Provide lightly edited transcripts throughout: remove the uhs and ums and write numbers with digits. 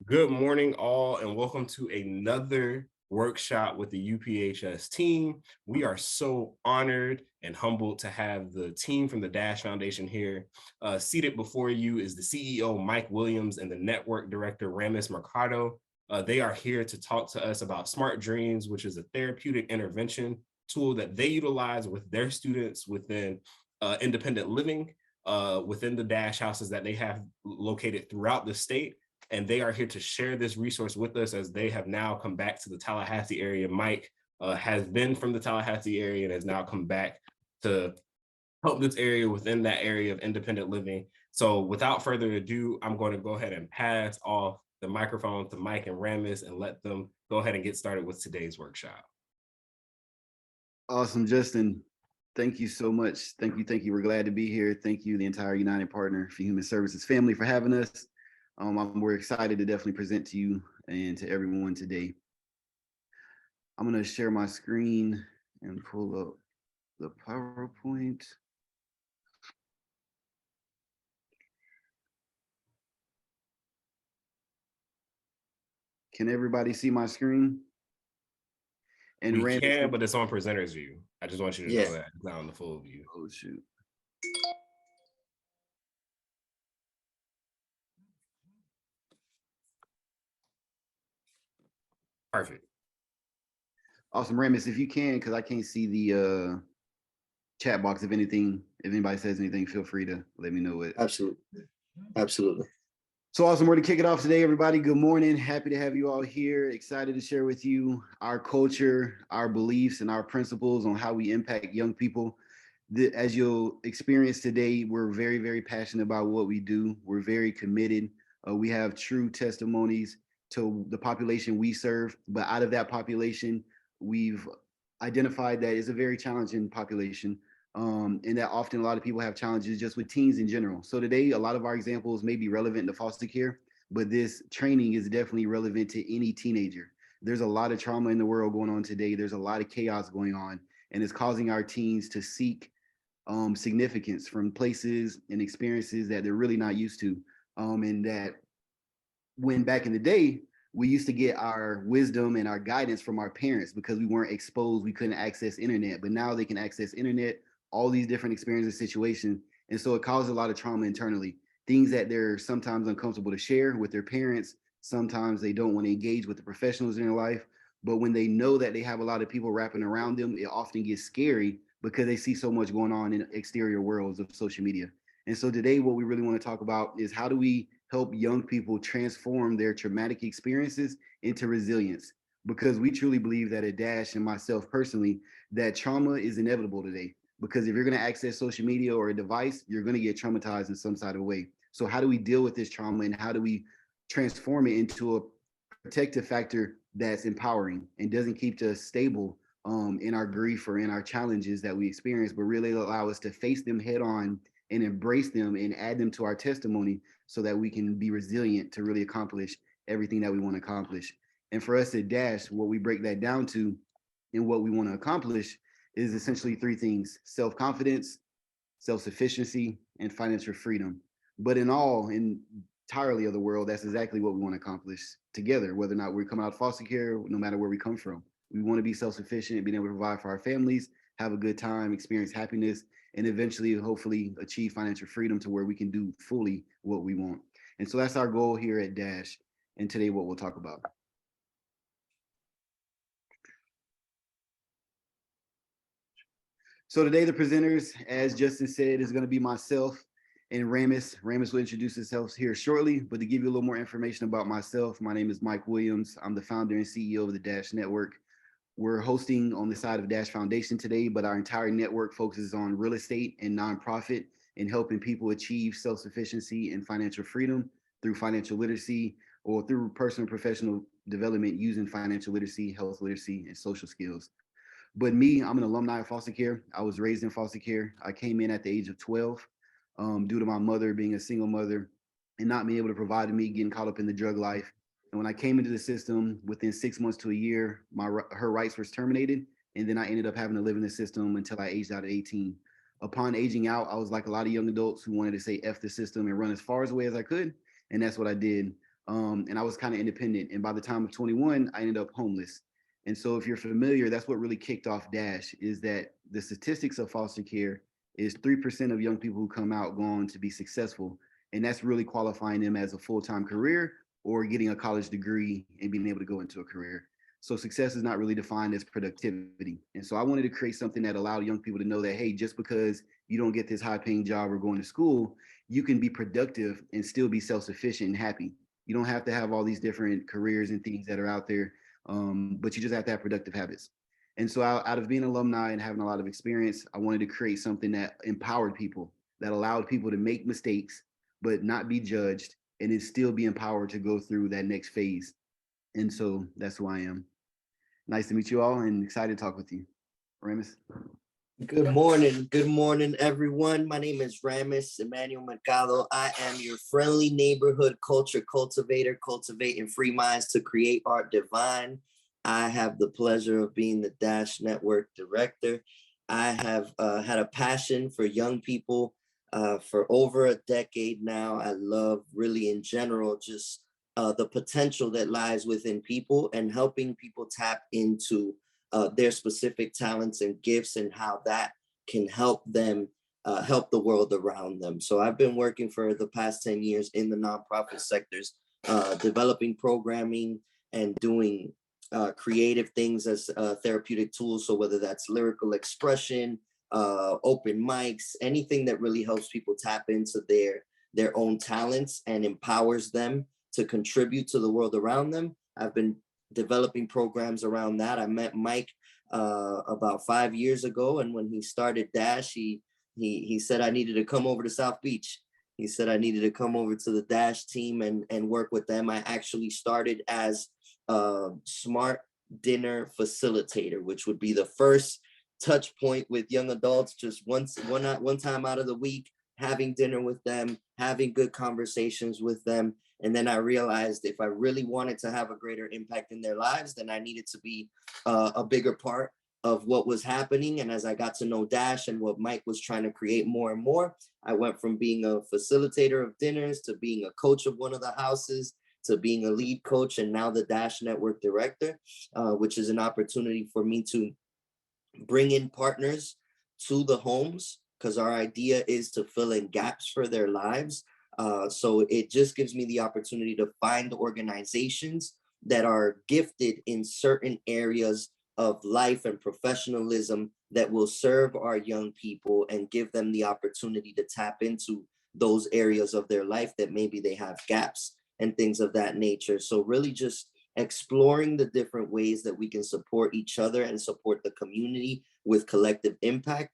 Good morning, all, and welcome to another workshop with the UPHS team. We are so honored and humbled to have the team from the Dash Foundation here. Seated before you is the CEO, Mike Williams, and the network director, Ramis Mercado. They are here to talk to us about Smart Dreams, which is a therapeutic intervention tool that they utilize with their students within independent living, within the Dash houses that they have located throughout the state. And they are here to share this resource with us as they have now come back to the Tallahassee area. Mike has been from the Tallahassee area and has now come back to help this area within that area of independent living. So without further ado, I'm going to go ahead and pass off the microphone to Mike and Ramis and let them go ahead and get started with today's workshop. Awesome, Justin. Thank you so much. Thank you. We're glad to be here. Thank you, the entire United Partner for Human Services family, for having us. We're excited to definitely present to you and to everyone today. I'm going to share my screen and pull up the PowerPoint. Can everybody see my screen? And we can, but it's on presenter's view. I just want you to know that it's not on the full view. Oh, shoot. Perfect. Awesome, Ramis, if you can, because I can't see the chat box. If anybody says anything, feel free to let me know it. Absolutely. So awesome. We're to kick it off today, everybody. Good morning. Happy to have you all here. Excited to share with you our culture, our beliefs, and our principles on how we impact young people. As you'll experience today, we're very, very passionate about what we do. We're very committed. We have true testimonies to the population we serve, but out of that population, we've identified that it's a very challenging population, and that often a lot of people have challenges just with teens in general. So today, a lot of our examples may be relevant to foster care, but this training is definitely relevant to any teenager. There's a lot of trauma in the world going on today. There's a lot of chaos going on, and it's causing our teens to seek significance from places and experiences that they're really not used to, and that when back in the day, we used to get our wisdom and our guidance from our parents because we weren't exposed, we couldn't access internet, but now they can access internet, all these different experiences, situations. And so it causes a lot of trauma internally, things that they're sometimes uncomfortable to share with their parents. Sometimes they don't want to engage with the professionals in their life, but when they know that they have a lot of people wrapping around them, it often gets scary because they see so much going on in exterior worlds of social media. And so today, what we really want to talk about is how do we help young people transform their traumatic experiences into resilience? Because we truly believe that at Dash, and myself personally, that trauma is inevitable today. Because if you're going to access social media or a device, you're going to get traumatized in some sort of way. So how do we deal with this trauma, and how do we transform it into a protective factor that's empowering and doesn't keep us stable in our grief or in our challenges that we experience, but really allow us to face them head on and embrace them and add them to our testimony so that we can be resilient to really accomplish everything that we want to accomplish. And for us at Dash, what we break that down to and what we want to accomplish is essentially three things: self-confidence, self-sufficiency, and financial freedom. But entirely of the world, that's exactly what we want to accomplish together, whether or not we're coming out of foster care, no matter where we come from. We want to be self-sufficient, being able to provide for our families, have a good time, experience happiness, and eventually, hopefully, achieve financial freedom to where we can do fully what we want. And so that's our goal here at Dash, and today what we'll talk about. So today the presenters, as Justin said, is going to be myself and Ramis. Ramis will introduce himself here shortly, but to give you a little more information about myself, my name is Mike Williams. I'm the founder and CEO of the Dash Network. We're hosting on the side of Dash Foundation today, but our entire network focuses on real estate and nonprofit and helping people achieve self-sufficiency and financial freedom through financial literacy or through personal and professional development using financial literacy, health literacy, and social skills. But me, I'm an alumni of foster care. I was raised in foster care. I came in at the age of 12 due to my mother being a single mother and not being able to provide to me, getting caught up in the drug life. And when I came into the system, within 6 months to a year, her rights was terminated. And then I ended up having to live in the system until I aged out at 18. Upon aging out, I was like a lot of young adults who wanted to say F the system and run as far away as I could. And that's what I did. And I was kind of independent. And by the time of 21, I ended up homeless. And so if you're familiar, that's what really kicked off Dash, is that the statistics of foster care is 3% of young people who come out go on to be successful. And that's really qualifying them as a full-time career or getting a college degree and being able to go into a career. So success is not really defined as productivity. And so I wanted to create something that allowed young people to know that, hey, just because you don't get this high paying job or going to school, you can be productive and still be self-sufficient and happy. You don't have to have all these different careers and things that are out there, but you just have to have productive habits. And so out of being an alumni and having a lot of experience, I wanted to create something that empowered people, that allowed people to make mistakes, but not be judged, and then still be empowered to go through that next phase. And so that's who I am. Nice to meet you all and excited to talk with you. Ramis. Good morning. Good morning, everyone. My name is Ramis Emmanuel Mercado. I am your friendly neighborhood culture cultivator, cultivating free minds to create art divine. I have the pleasure of being the Dash Network director. I have had a passion for young people for over a decade now. I love, really, in general, just the potential that lies within people and helping people tap into their specific talents and gifts and how that can help them help the world around them. So I've been working for the past 10 years in the nonprofit sectors, developing programming and doing creative things as therapeutic tools. So whether that's lyrical expression, open mics, anything that really helps people tap into their own talents and empowers them to contribute to the world around them. I've been developing programs around that. I met Mike about 5 years ago, and when he started Dash, he said I needed to come over to South Beach. He said I needed to come over to the Dash team and work with them. I actually started as a smart dinner facilitator, which would be the first touch point with young adults, just one time out of the week, having dinner with them, having good conversations with them. And then I realized if I really wanted to have a greater impact in their lives, then I needed to be a bigger part of what was happening. And as I got to know Dash and what Mike was trying to create more and more, I went from being a facilitator of dinners to being a coach of one of the houses to being a lead coach and now the Dash Network director, which is an opportunity for me to bring in partners to the homes because our idea is to fill in gaps for their lives. So it just gives me the opportunity to find organizations that are gifted in certain areas of life and professionalism that will serve our young people and give them the opportunity to tap into those areas of their life that maybe they have gaps and things of that nature. So really just exploring the different ways that we can support each other and support the community with collective impact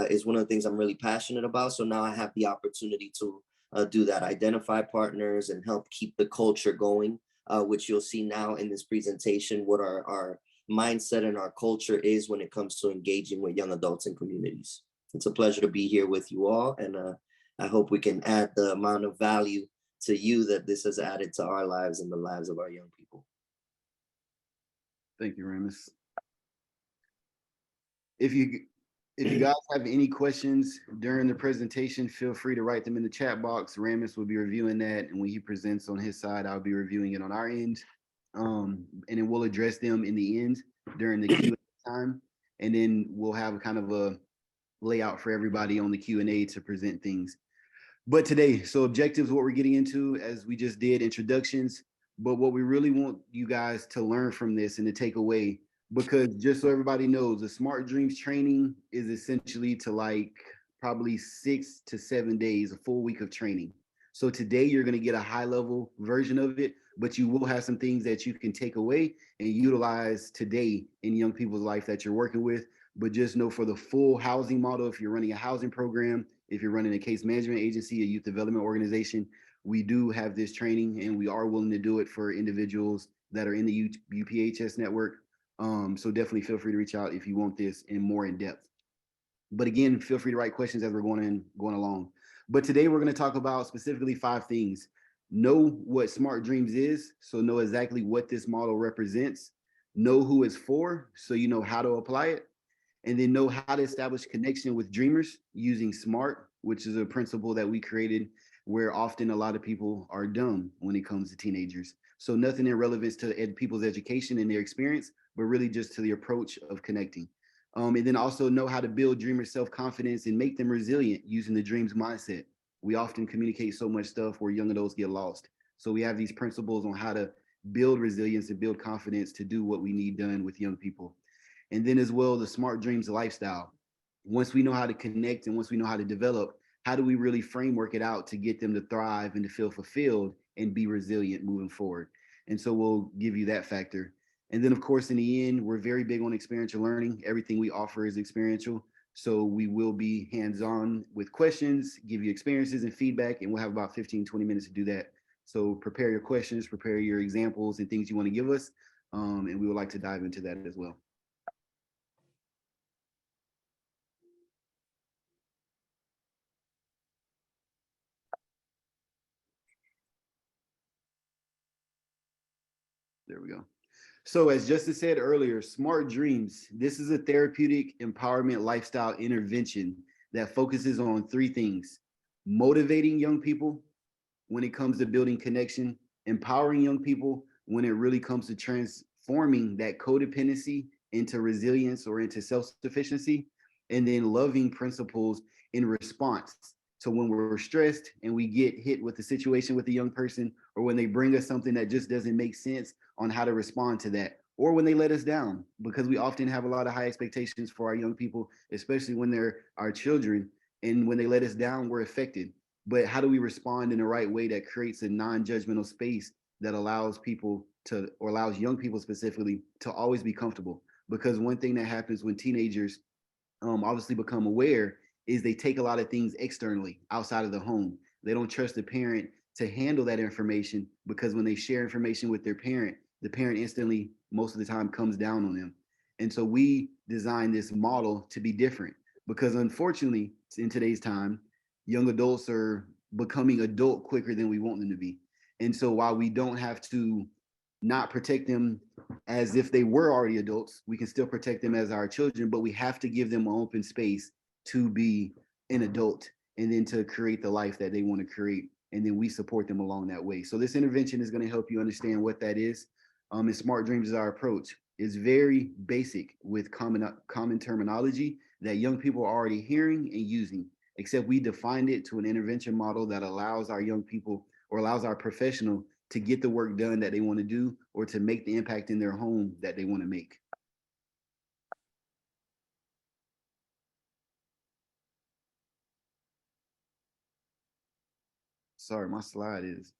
is one of the things I'm really passionate about. So now I have the opportunity to do that, identify partners and help keep the culture going, which you'll see now in this presentation, what our mindset and our culture is when it comes to engaging with young adults and communities. It's a pleasure to be here with you all. And I hope we can add the amount of value to you that this has added to our lives and the lives of our young people. Thank you, Ramis. If you guys have any questions during the presentation, feel free to write them in the chat box. Ramis will be reviewing that, and when he presents on his side, I'll be reviewing it on our end. And then we'll address them in the end during the Q&A time, and then we'll have kind of a layout for everybody on the Q&A to present things. But today, so objectives, what we're getting into, as we just did, introductions, but what we really want you guys to learn from this and to take away, because just so everybody knows, the Smart Dreams training is essentially to like probably 6 to 7 days, a full week of training. So today you're going to get a high level version of it, but you will have some things that you can take away and utilize today in young people's life that you're working with. But just know for the full housing model, if you're running a housing program, if you're running a case management agency, a youth development organization, we do have this training and we are willing to do it for individuals that are in the UPHS network. So definitely feel free to reach out if you want this in more in depth. But again, feel free to write questions as we're going along. But today we're going to talk about specifically 5 things. Know what Smart Dreams is, so know exactly what this model represents. Know who it's for, so you know how to apply it. And then know how to establish connection with dreamers using SMART, which is a principle that we created where often a lot of people are dumb when it comes to teenagers. So nothing in relevance to people's education and their experience, but really just to the approach of connecting. And then also know how to build dreamers' self-confidence and make them resilient using the dreams mindset. We often communicate so much stuff where young adults get lost. So we have these principles on how to build resilience and build confidence to do what we need done with young people. And then as well, the smart dreams lifestyle. Once we know how to connect and once we know how to develop, how do we really framework it out to get them to thrive and to feel fulfilled and be resilient moving forward? And so we'll give you that factor. And then, of course, in the end, we're very big on experiential learning. Everything we offer is experiential. So we will be hands-on with questions, give you experiences and feedback, and we'll have about 15, 20 minutes to do that. So prepare your questions, prepare your examples and things you want to give us. And we would like to dive into that as well. There we go. So as Justin said earlier, Smart Dreams, this is a therapeutic empowerment lifestyle intervention that focuses on three things: motivating young people when it comes to building connection, empowering young people when it really comes to transforming that codependency into resilience or into self-sufficiency, and then loving principles in response. So when we're stressed and we get hit with the situation with a young person, or when they bring us something that just doesn't make sense on how to respond to that, or when they let us down, because we often have a lot of high expectations for our young people, especially when they're our children. And when they let us down, we're affected. But how do we respond in the right way that creates a non-judgmental space that allows people to, or allows young people specifically, to always be comfortable? Because one thing that happens when teenagers obviously become aware is they take a lot of things externally outside of the home. They don't trust the parent to handle that information, because when they share information with their parent, the parent instantly, most of the time, comes down on them. And so we designed this model to be different, because unfortunately, in today's time, young adults are becoming adult quicker than we want them to be. And so while we don't have to not protect them as if they were already adults, we can still protect them as our children, but we have to give them an open space to be an adult and then to create the life that they want to create. And then we support them along that way. So this intervention is going to help you understand what that is. And Smart Dreams is our approach. It's very basic with common terminology that young people are already hearing and using, except we defined it to an intervention model that allows our young people, or allows our professional, to get the work done that they want to do, or to make the impact in their home that they want to make. Sorry, my slide is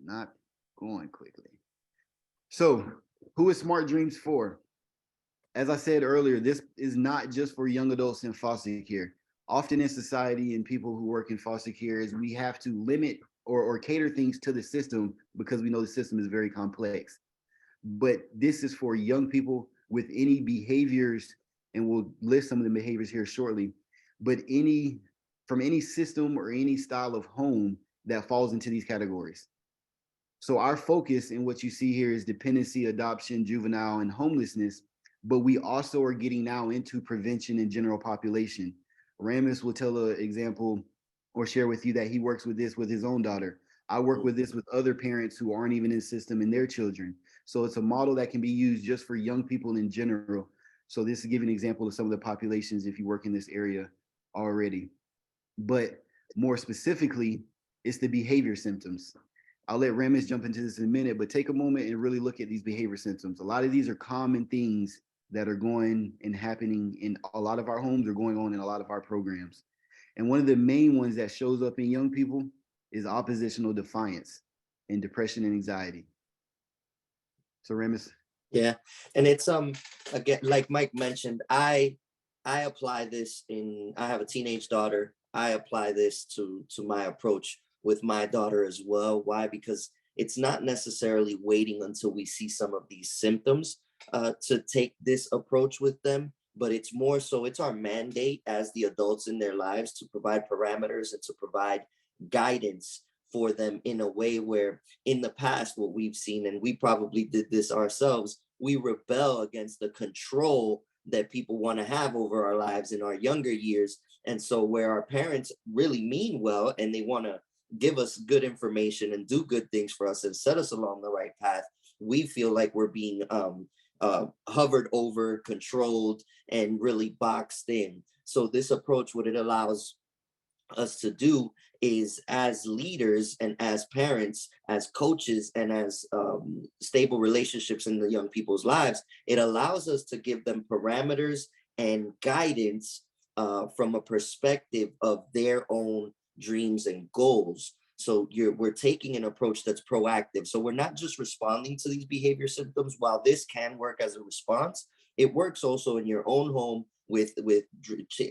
not going quickly. So, who is Smart Dreams for? As I said earlier, this is not just for young adults in foster care. Often in society and people who work in foster care, is we have to limit or cater things to the system because we know the system is very complex. But this is for young people with any behaviors, and we'll list some of the behaviors here shortly, but any, from any system or any style of home that falls into these categories. So our focus in what you see here is dependency, adoption, juvenile, and homelessness, but we also are getting now into prevention and general population. Ramis will tell an example or share with you that he works with this with his own daughter. I work with this with other parents who aren't even in the system and their children. So it's a model that can be used just for young people in general. So this is giving an example of some of the populations if you work in this area already. But more specifically, it's the behavior symptoms. I'll let Ramis jump into this in a minute, but take a moment and really look at these behavior symptoms. A lot of these are common things that are going and happening in a lot of our homes, or going on in a lot of our programs. And one of the main ones that shows up in young people is oppositional defiance and depression and anxiety. So Ramis. Yeah, and it's again, like Mike mentioned, I apply this in, I have a teenage daughter. I apply this to my approach with my daughter as well. Why? Because it's not necessarily waiting until we see some of these symptoms to take this approach with them, but it's more so it's our mandate as the adults in their lives to provide parameters and to provide guidance for them in a way where in the past what we've seen, and we probably did this ourselves, we rebel against the control that people want to have over our lives in our younger years. And so where our parents really mean well and they want to give us good information and do good things for us and set us along the right path, we feel like we're being hovered over, controlled, and really boxed in. So this approach, what it allows us to do is, as leaders and as parents, as coaches, and as stable relationships in the young people's lives, it allows us to give them parameters and guidance from a perspective of their own dreams and goals. So we're taking an approach that's proactive. So we're not just responding to these behavior symptoms. While this can work as a response, it works also in your own home with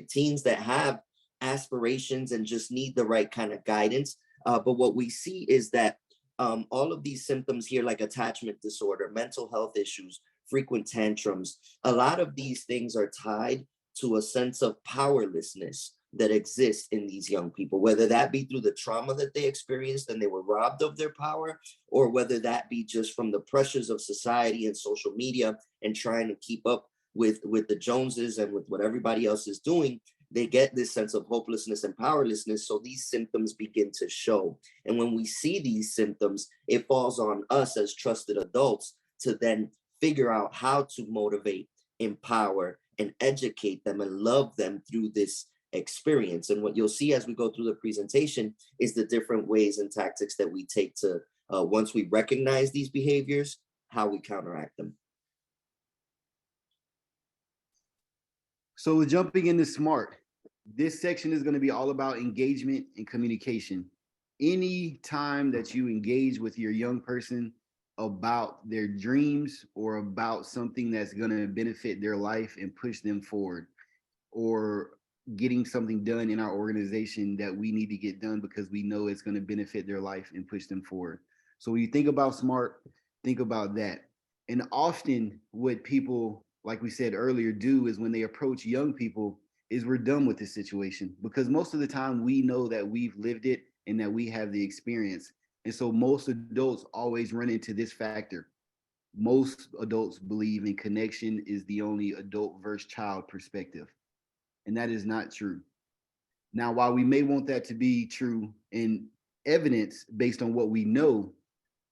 teens that have aspirations and just need the right kind of guidance. But what we see is that all of these symptoms here, like attachment disorder, mental health issues, frequent tantrums, a lot of these things are tied to a sense of powerlessness that exists in these young people, whether that be through the trauma that they experienced and they were robbed of their power, or whether that be just from the pressures of society and social media and trying to keep up with the Joneses and with what everybody else is doing. They get this sense of hopelessness and powerlessness. So these symptoms begin to show. And when we see these symptoms, it falls on us as trusted adults to then figure out how to motivate, empower, and educate them and love them through this experience. And what you'll see as we go through the presentation is the different ways and tactics that we take to, once we recognize these behaviors, how we counteract them. So jumping into SMART, this section is going to be all about engagement and communication. Any time that you engage with your young person about their dreams or about something that's going to benefit their life and push them forward, or getting something done in our organization that we need to get done because we know it's going to benefit their life and push them forward. So when you think about SMART, think about that. And often what people, like we said earlier, do is when they approach young people is we're done with this situation, because most of the time we know that we've lived it and that we have the experience. And so most adults always run into this factor. Most adults believe in connection is the only adult versus child perspective. And that is not true. Now, while we may want that to be true in evidence based on what we know,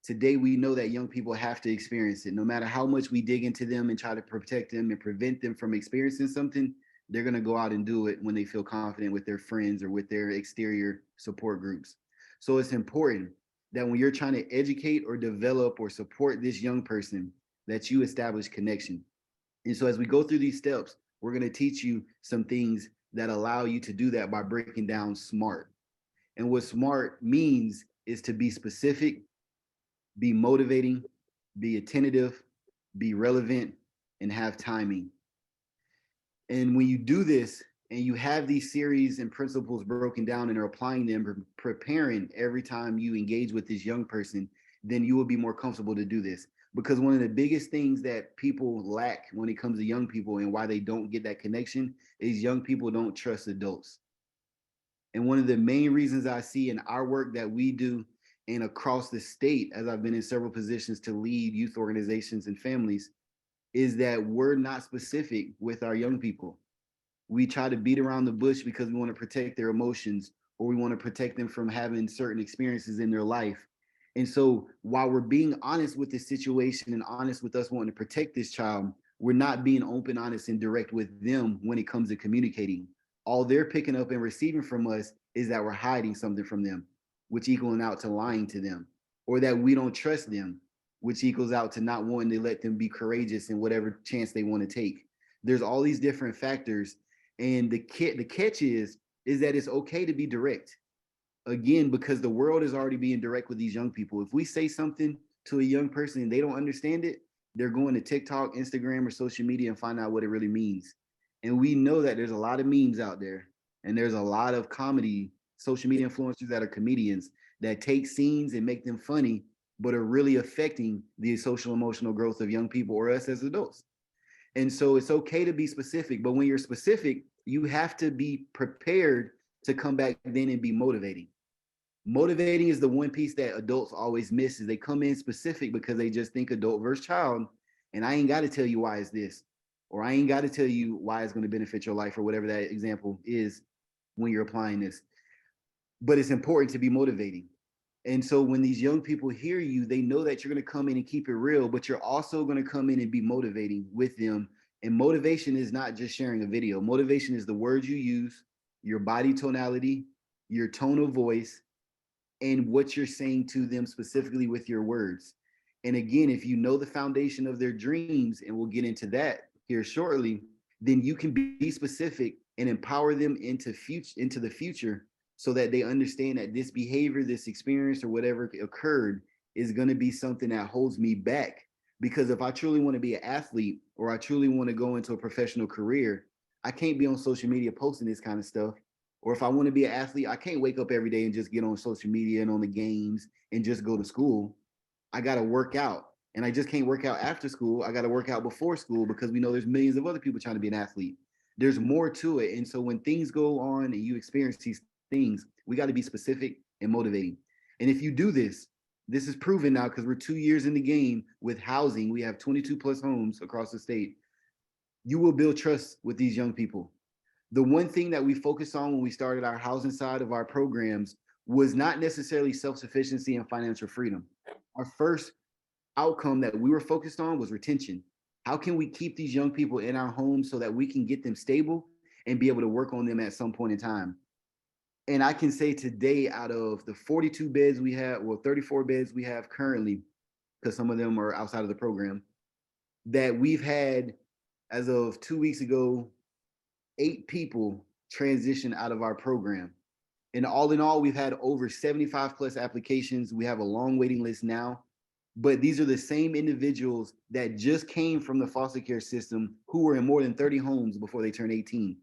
today we know that young people have to experience it. No matter how much we dig into them and try to protect them and prevent them from experiencing something, they're going to go out and do it when they feel confident with their friends or with their exterior support groups. So it's important that when you're trying to educate or develop or support this young person, that you establish connection. And so as we go through these steps, we're going to teach you some things that allow you to do that by breaking down SMART. And what SMART means is to be specific, be motivating, be attentive, be relevant, and have timing. And when you do this and you have these series and principles broken down and are applying them, preparing every time you engage with this young person, then you will be more comfortable to do this. Because one of the biggest things that people lack when it comes to young people and why they don't get that connection is young people don't trust adults. And one of the main reasons I see in our work that we do and across the state, as I've been in several positions to lead youth organizations and families, is that we're not specific with our young people. We try to beat around the bush because we want to protect their emotions, or we want to protect them from having certain experiences in their life. And so while we're being honest with this situation and honest with us wanting to protect this child, we're not being open, honest, and direct with them when it comes to communicating. All they're picking up and receiving from us is that we're hiding something from them, which equaling out to lying to them, or that we don't trust them, which equals out to not wanting to let them be courageous in whatever chance they want to take. There's all these different factors. And the catch is that it's okay to be direct. Again, because the world is already being direct with these young people. If we say something to a young person and they don't understand it, they're going to TikTok, Instagram, or social media and find out what it really means. And we know that there's a lot of memes out there, and there's a lot of comedy, social media influencers that are comedians that take scenes and make them funny, but are really affecting the social emotional growth of young people or us as adults. And so it's okay to be specific, but when you're specific, you have to be prepared to come back then and be motivating. Motivating is the one piece that adults always miss, is they come in specific because they just think adult versus child, and I ain't got to tell you why it's this. or I ain't got to tell you why it's going to benefit your life, or whatever that example is when you're applying this. But it's important to be motivating. And so when these young people hear you, they know that you're going to come in and keep it real, but you're also going to come in and be motivating with them. And motivation is not just sharing a video. Motivation is the words you use, your body tonality, your tone of voice, and what you're saying to them specifically with your words. And again, if you know the foundation of their dreams, and we'll get into that here shortly, then you can be specific and empower them into the future, so that they understand that this behavior, this experience, or whatever occurred is going to be something that holds me back. Because if I truly want to be an athlete, or I truly want to go into a professional career, I can't be on social media posting this kind of stuff. Or if I want to be an athlete, I can't wake up every day and just get on social media and on the games and just go to school. I got to work out. And I just can't work out after school. I got to work out before school, because we know there's millions of other people trying to be an athlete. There's more to it. And so when things go on and you experience these things, we got to be specific and motivating. And if you do this, this is proven now, because we're 2 years in the game with housing. We have 22 plus homes across the state. You will build trust with these young people. The one thing that we focused on when we started our housing side of our programs was not necessarily self-sufficiency and financial freedom. Our first outcome that we were focused on was retention. How can we keep these young people in our homes so that we can get them stable and be able to work on them at some point in time? And I can say today, out of the 42 beds we have, well, 34 beds we have currently, because some of them are outside of the program, that we've had, as of 2 weeks ago, 8 people transition out of our program. And all in all, we've had over 75 plus applications. We have a long waiting list now. But these are the same individuals that just came from the foster care system, who were in more than 30 homes before they turned 18.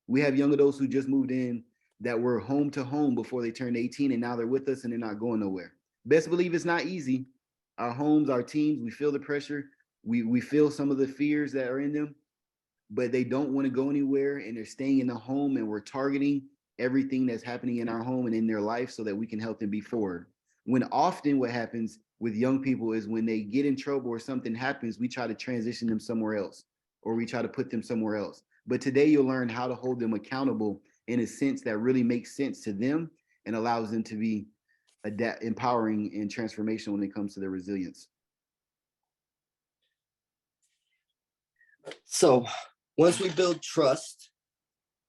We have young adults who just moved in that were home to home before they turned 18, and now they're with us and they're not going nowhere. Best believe it's not easy. Our homes, our teams, we feel the pressure. We feel some of the fears that are in them, but they don't want to go anywhere, and they're staying in the home, and we're targeting everything that's happening in our home and in their life so that we can help them be forward. When often what happens with young people is when they get in trouble or something happens, we try to transition them somewhere else, or we try to put them somewhere else. But today you'll learn how to hold them accountable in a sense that really makes sense to them and allows them to be empowering and transformation when it comes to their resilience. So once we build trust,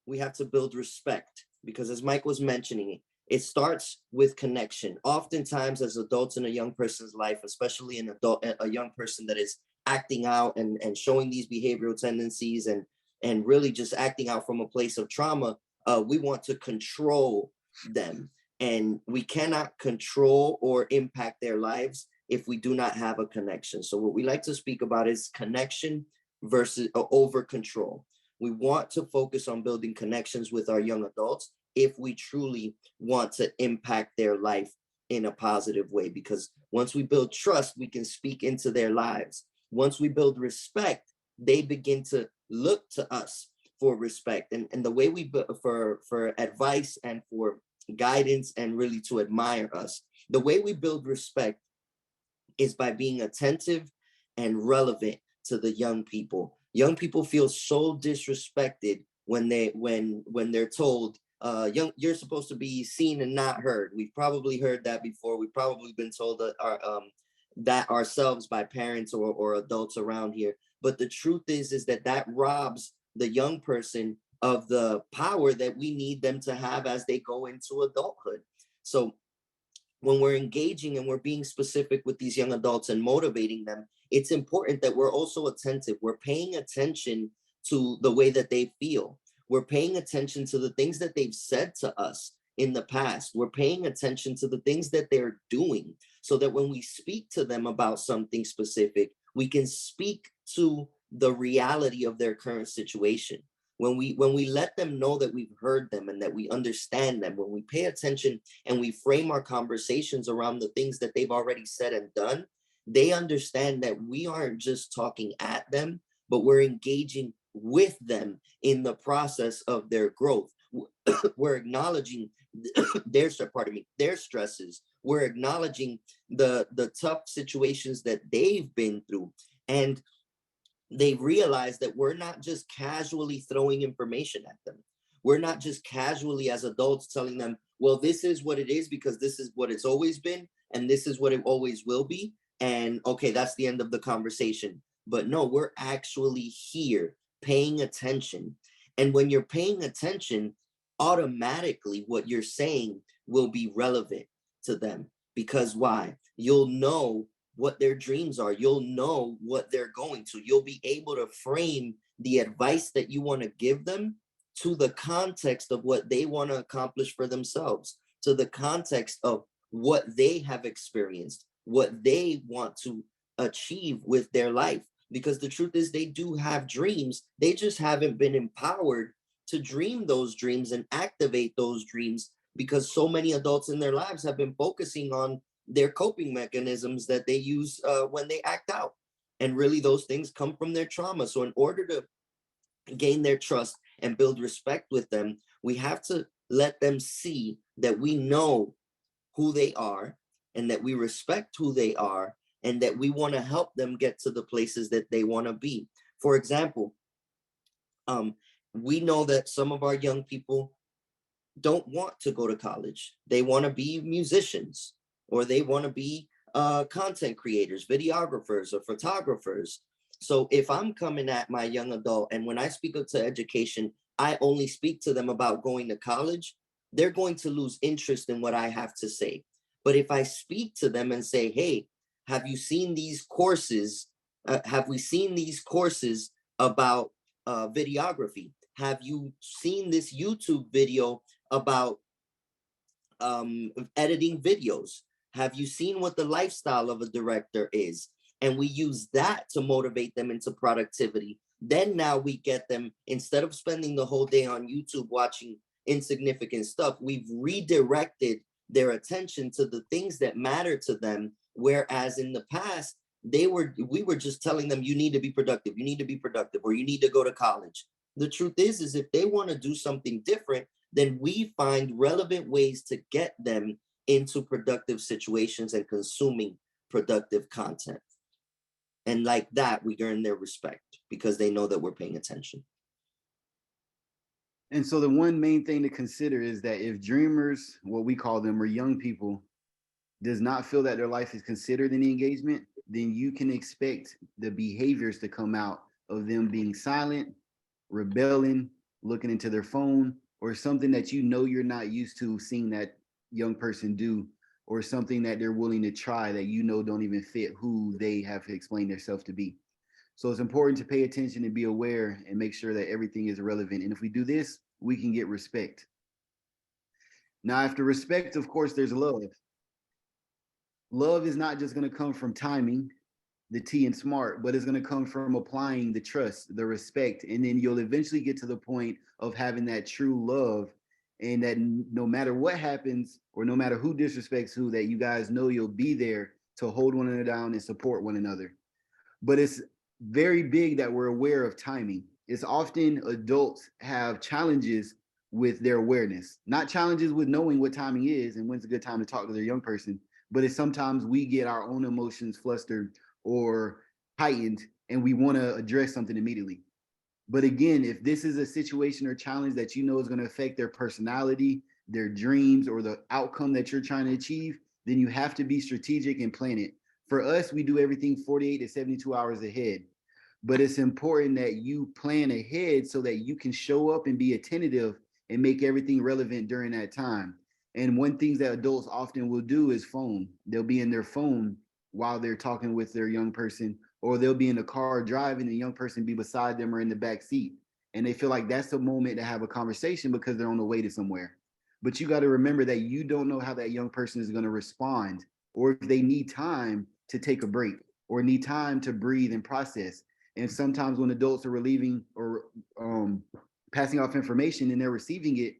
we have to build respect, because as Mike was mentioning, it starts with connection. Oftentimes as adults in a young person's life, especially a young person that is acting out and showing these behavioral tendencies and really just acting out from a place of trauma, we want to control them. And we cannot control or impact their lives if we do not have a connection. So what we like to speak about is connection versus over control. We want to focus on building connections with our young adults if we truly want to impact their life in a positive way. Because once we build trust, we can speak into their lives. Once we build respect, they begin to look to us for respect. And the way we for advice and for guidance and really to admire us, the way we build respect is by being attentive and relevant to the young people. Young people feel so disrespected when they're told, you're supposed to be seen and not heard. We've probably heard that before. We've probably been told that ourselves by parents or adults around here. But the truth is that robs the young person of the power that we need them to have as they go into adulthood. So when we're engaging and we're being specific with these young adults and motivating them, it's important that we're also attentive. We're paying attention to the way that they feel. We're paying attention to the things that they've said to us in the past. We're paying attention to the things that they're doing, so that when we speak to them about something specific, we can speak to the reality of their current situation. When we let them know that we've heard them and that we understand them, when we pay attention and we frame our conversations around the things that they've already said and done, they understand that we aren't just talking at them, but we're engaging with them in the process of their growth. We're acknowledging their stresses. We're acknowledging the tough situations that they've been through. And they realize that we're not just casually throwing information at them. We're not just casually as adults telling them, well, this is what it is because this is what it's always been, and this is what it always will be. And okay, that's the end of the conversation. But no, we're actually here paying attention. And when you're paying attention, automatically what you're saying will be relevant to them. Because why? You'll know what their dreams are. You'll know what they're going to. You'll be able to frame the advice that you want to give them to the context of what they want to accomplish for themselves, to the context of what they have experienced, what they want to achieve with their life. Because the truth is, they do have dreams. They just haven't been empowered to dream those dreams and activate those dreams, because so many adults in their lives have been focusing on their coping mechanisms that they use when they act out. And really, those things come from their trauma. So in order to gain their trust and build respect with them, we have to let them see that we know who they are and that we respect who they are and that we want to help them get to the places that they want to be. For example, we know that some of our young people don't want to go to college. They want to be musicians, or they want to be content creators, videographers, or photographers. So if I'm coming at my young adult, and when I speak to education, I only speak to them about going to college, they're going to lose interest in what I have to say. But if I speak to them and say, hey, have you seen these courses? Have we seen these courses about videography? Have you seen this YouTube video about editing videos? Have you seen what the lifestyle of a director is? And we use that to motivate them into productivity. Then now we get them, instead of spending the whole day on YouTube watching insignificant stuff, we've redirected their attention to the things that matter to them. Whereas in the past, we were just telling them, you need to be productive, you need to be productive, or you need to go to college. The truth is if they want to do something different, then we find relevant ways to get them into productive situations and consuming productive content. And like that, we earn their respect because they know that we're paying attention. And so the one main thing to consider is that if dreamers, what we call them, or young people, does not feel that their life is considered in the engagement, then you can expect the behaviors to come out of them being silent, rebelling, looking into their phone, or something that you know you're not used to seeing that young person do, or something that they're willing to try that you know don't even fit who they have explained themselves to be. So it's important to pay attention and be aware and make sure that everything is relevant. And if we do this, we can get respect. Now, after respect, of course, there's love. Love is not just going to come from timing, the T and smart, but it's going to come from applying the trust, the respect, and then you'll eventually get to the point of having that true love, and that no matter what happens or no matter who disrespects who, that you guys know you'll be there to hold one another down and support one another. But it's very big that we're aware of timing. It's often adults have challenges with their awareness, not challenges with knowing what timing is and when's a good time to talk to their young person, but it's sometimes we get our own emotions flustered or heightened and we want to address something immediately. But again, if this is a situation or challenge that you know is going to affect their personality, their dreams, or the outcome that you're trying to achieve, then you have to be strategic and plan it. For us, we do everything 48 to 72 hours ahead. But it's important that you plan ahead so that you can show up and be attentive and make everything relevant during that time. And one thing that adults often will do is phone. They'll be in their phone while they're talking with their young person, or they'll be in the car driving and the young person be beside them or in the back seat. And they feel like that's the moment to have a conversation because they're on the way to somewhere. But you got to remember that you don't know how that young person is going to respond, or if they need time to take a break or need time to breathe and process. And sometimes when adults are relieving or passing off information and they're receiving it,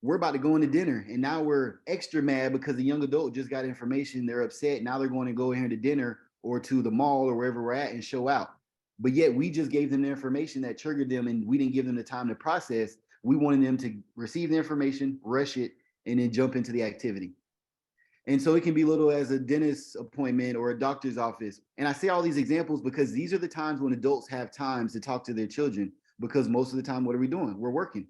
we're about to go into dinner and now we're extra mad because the young adult just got information. They're upset. Now they're going to go here to dinner or to the mall or wherever we're at and show out. But yet we just gave them the information that triggered them and we didn't give them the time to process. We wanted them to receive the information, rush it, and then jump into the activity. And so it can be little as a dentist appointment or a doctor's office. And I say all these examples because these are the times when adults have times to talk to their children, because most of the time, what are we doing? We're working.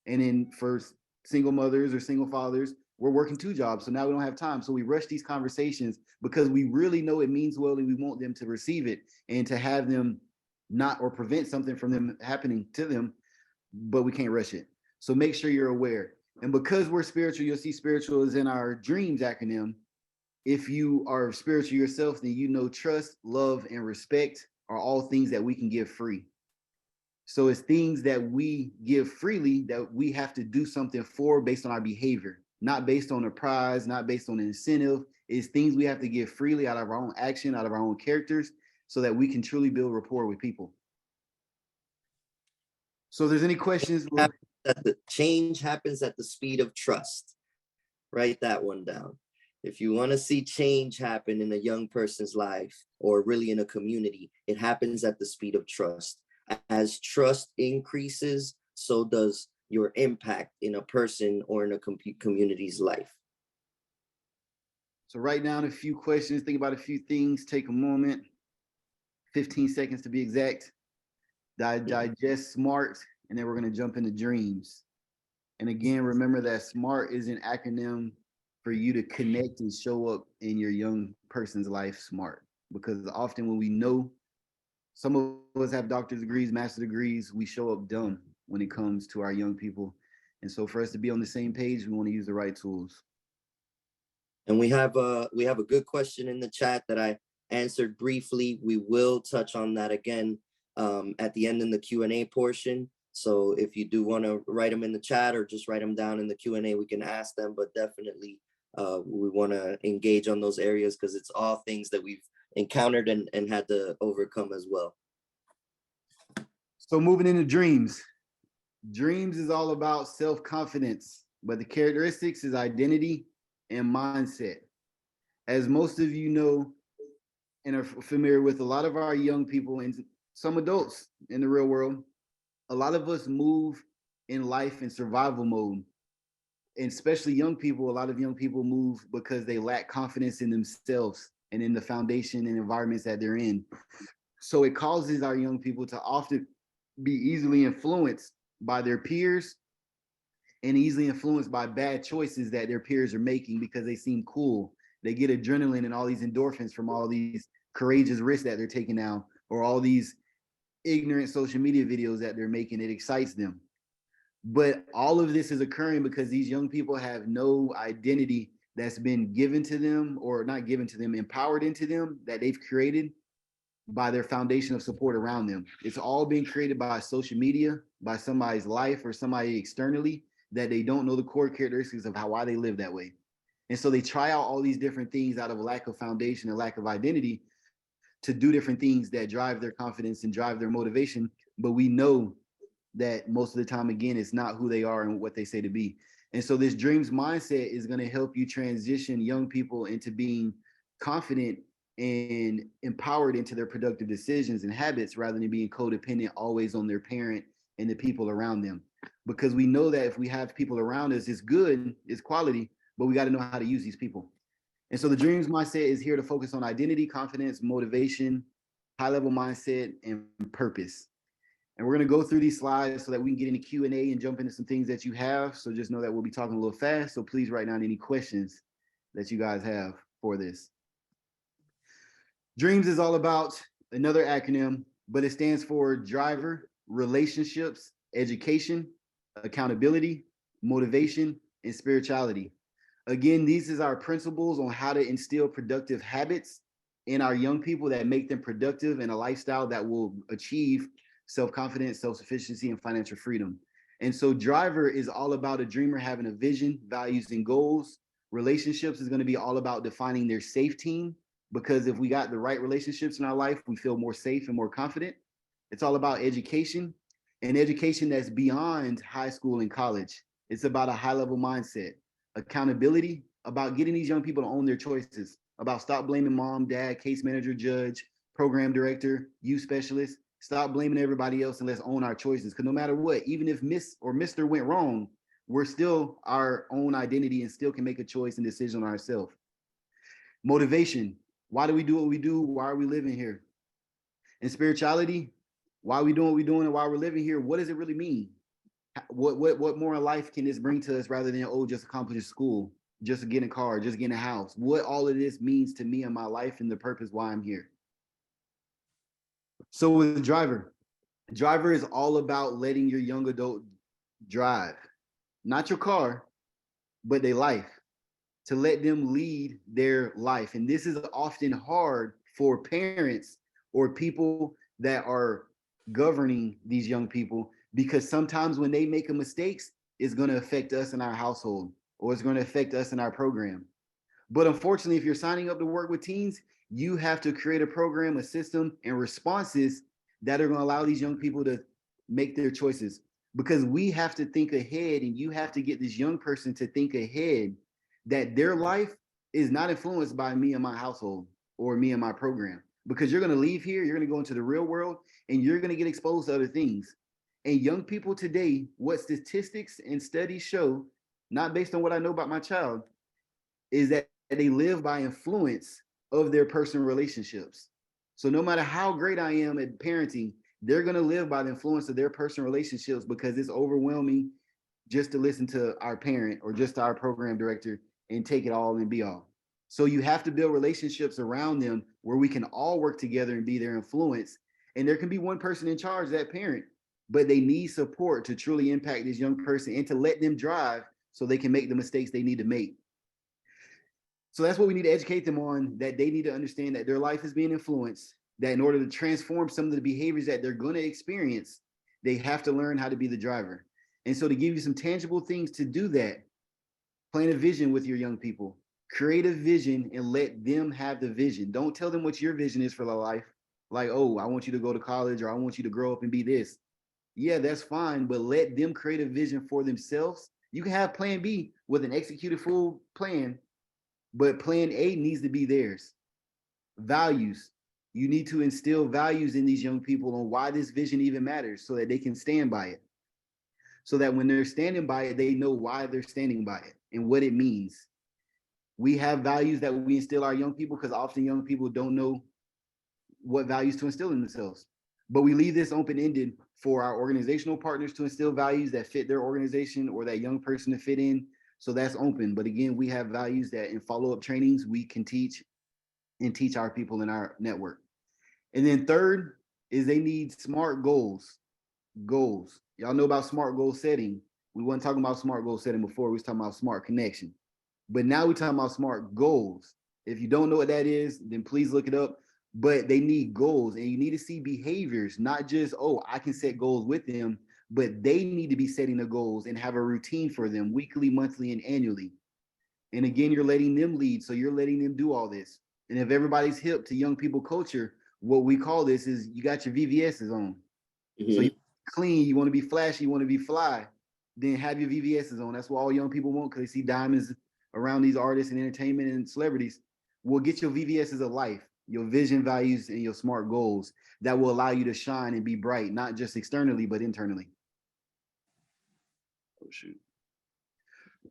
And then for single mothers or single fathers, we're working 2 jobs. So now we don't have time. So we rush these conversations because we really know it means well and we want them to receive it and to have them not or prevent something from them happening to them, but we can't rush it. So make sure you're aware. And because we're spiritual, you'll see spiritual is in our dreams acronym. If you are spiritual yourself, then you know trust, love, and respect are all things that we can give free. So it's things that we give freely that we have to do something for based on our behavior, not based on a prize, not based on an incentive. It's things we have to give freely out of our own action, out of our own characters, so that we can truly build rapport with people. So if there's any questions, the change happens at the speed of trust. Write that one down. If you want to see change happen in a young person's life or really in a community, it happens at the speed of trust. As trust increases, so does your impact in a person or in a community's life. So write down a few questions, think about a few things, take a moment, 15 seconds to be exact. Digest SMART, and then we're going to jump into dreams. And again, remember that SMART is an acronym for you to connect and show up in your young person's life smart. Because often when we know, some of us have doctor's degrees, master's degrees, we show up dumb when it comes to our young people. And so for us to be on the same page, we want to use the right tools. And we have a good question in the chat that I answered briefly. We will touch on that again at the end in the Q&A portion. So if you do want to write them in the chat or just write them down in the Q&A, we can ask them, but definitely we want to engage on those areas because it's all things that we've encountered and had to overcome as well. So moving into dreams. Dreams is all about self-confidence, but the characteristics is identity and mindset. As most of you know and are familiar with, a lot of our young people and some adults in the real world, a lot of us move in life in survival mode. And especially young people, a lot of young people move because they lack confidence in themselves and in the foundation and environments that they're in. So it causes our young people to often be easily influenced by their peers and easily influenced by bad choices that their peers are making because they seem cool. They get adrenaline and all these endorphins from all these courageous risks that they're taking now, or all these ignorant social media videos that they're making. It excites them. But all of this is occurring because these young people have no identity that's been given to them, or not given to them, empowered into them, that they've created by their foundation of support around them. It's all being created by social media, by somebody's life or somebody externally that they don't know the core characteristics of why they live that way. And so they try out all these different things out of a lack of foundation and lack of identity to do different things that drive their confidence and drive their motivation. But we know that most of the time, again, it's not who they are and what they say to be. And so this dreams mindset is going to help you transition young people into being confident and empowered into their productive decisions and habits, rather than being codependent always on their parent and the people around them. Because we know that if we have people around us, it's good, it's quality, but we got to know how to use these people. And so the dreams mindset is here to focus on identity, confidence, motivation, high-level mindset, and purpose. And we're going to go through these slides so that we can get into Q&A and jump into some things that you have. So just know that we'll be talking a little fast. So please write down any questions that you guys have for this. Dreams is all about another acronym, but it stands for driver, relationships, education, accountability, motivation, and spirituality. Again, these is our principles on how to instill productive habits in our young people that make them productive in a lifestyle that will achieve self-confidence, self-sufficiency, and financial freedom. And so driver is all about a dreamer having a vision, values, and goals. Relationships is going to be all about defining their safe team, because if we got the right relationships in our life, we feel more safe and more confident. It's all about education, and education that's beyond high school and college. It's about a high-level mindset. Accountability, about getting these young people to own their choices, about stop blaming mom, dad, case manager, judge, program director, youth specialist. Stop blaming everybody else and let's own our choices. Because no matter what, even if Miss or Mr. went wrong, we're still our own identity and still can make a choice and decision on ourselves. Motivation. Why do we do what we do? Why are we living here? And spirituality. Why are we doing what we're doing and why we're living here? What does it really mean? What more in life can this bring to us rather than, oh, just accomplish school, just get a car, just get a house? What all of this means to me and my life and the purpose why I'm here. So with driver is all about letting your young adult drive, not your car, but their life, to let them lead their life. And this is often hard for parents or people that are governing these young people, because sometimes when they make a mistakes, it's going to affect us in our household or it's going to affect us in our program. But unfortunately, if you're signing up to work with teens, you have to create a program, a system, and responses that are going to allow these young people to make their choices. Because we have to think ahead, and you have to get this young person to think ahead that their life is not influenced by me and my household or me and my program. Because you're going to leave here, you're going to go into the real world, and you're going to get exposed to other things. And young people today, what statistics and studies show, not based on what I know about my child, is that they live by influence of their personal relationships. So no matter how great I am at parenting, they're going to live by the influence of their personal relationships, because it's overwhelming just to listen to our parent or just to our program director and take it all and be all. So you have to build relationships around them where we can all work together and be their influence. And there can be one person in charge, that parent, but they need support to truly impact this young person and to let them drive so they can make the mistakes they need to make. So that's what we need to educate them on, that they need to understand that their life is being influenced, that in order to transform some of the behaviors that they're going to experience, they have to learn how to be the driver. And so to give you some tangible things to do that, plan a vision with your young people, create a vision and let them have the vision. Don't tell them what your vision is for their life. Like, oh, I want you to go to college, or I want you to grow up and be this. Yeah, that's fine, but let them create a vision for themselves. You can have plan B with an executed full plan, but plan A needs to be theirs. Values. You need to instill values in these young people on why this vision even matters so that they can stand by it. So that when they're standing by it, they know why they're standing by it and what it means. We have values that we instill our young people, because often young people don't know what values to instill in themselves. But we leave this open-ended for our organizational partners to instill values that fit their organization or that young person to fit in. So that's open. But again, we have values that in follow-up trainings we can teach and teach our people in our network. And then third is they need smart goals. Goals. Y'all know about smart goal setting. We weren't talking about smart goal setting before. We was talking about smart connection. But now we're talking about smart goals. If you don't know what that is, then please look it up. But they need goals, and you need to see behaviors, not just, oh, I can set goals with them, but they need to be setting the goals and have a routine for them weekly, monthly, and annually. And again, you're letting them lead. So you're letting them do all this. And if everybody's hip to young people culture, what we call this is you got your VVS's on. Mm-hmm. So you clean, you want to be flashy, you want to be fly, then have your VVS's on. That's what all young people want, because they see diamonds around these artists and entertainment and celebrities. Well, get your VVS's of life, your vision, values, and your smart goals that will allow you to shine and be bright, not just externally, but internally. Oh, shoot.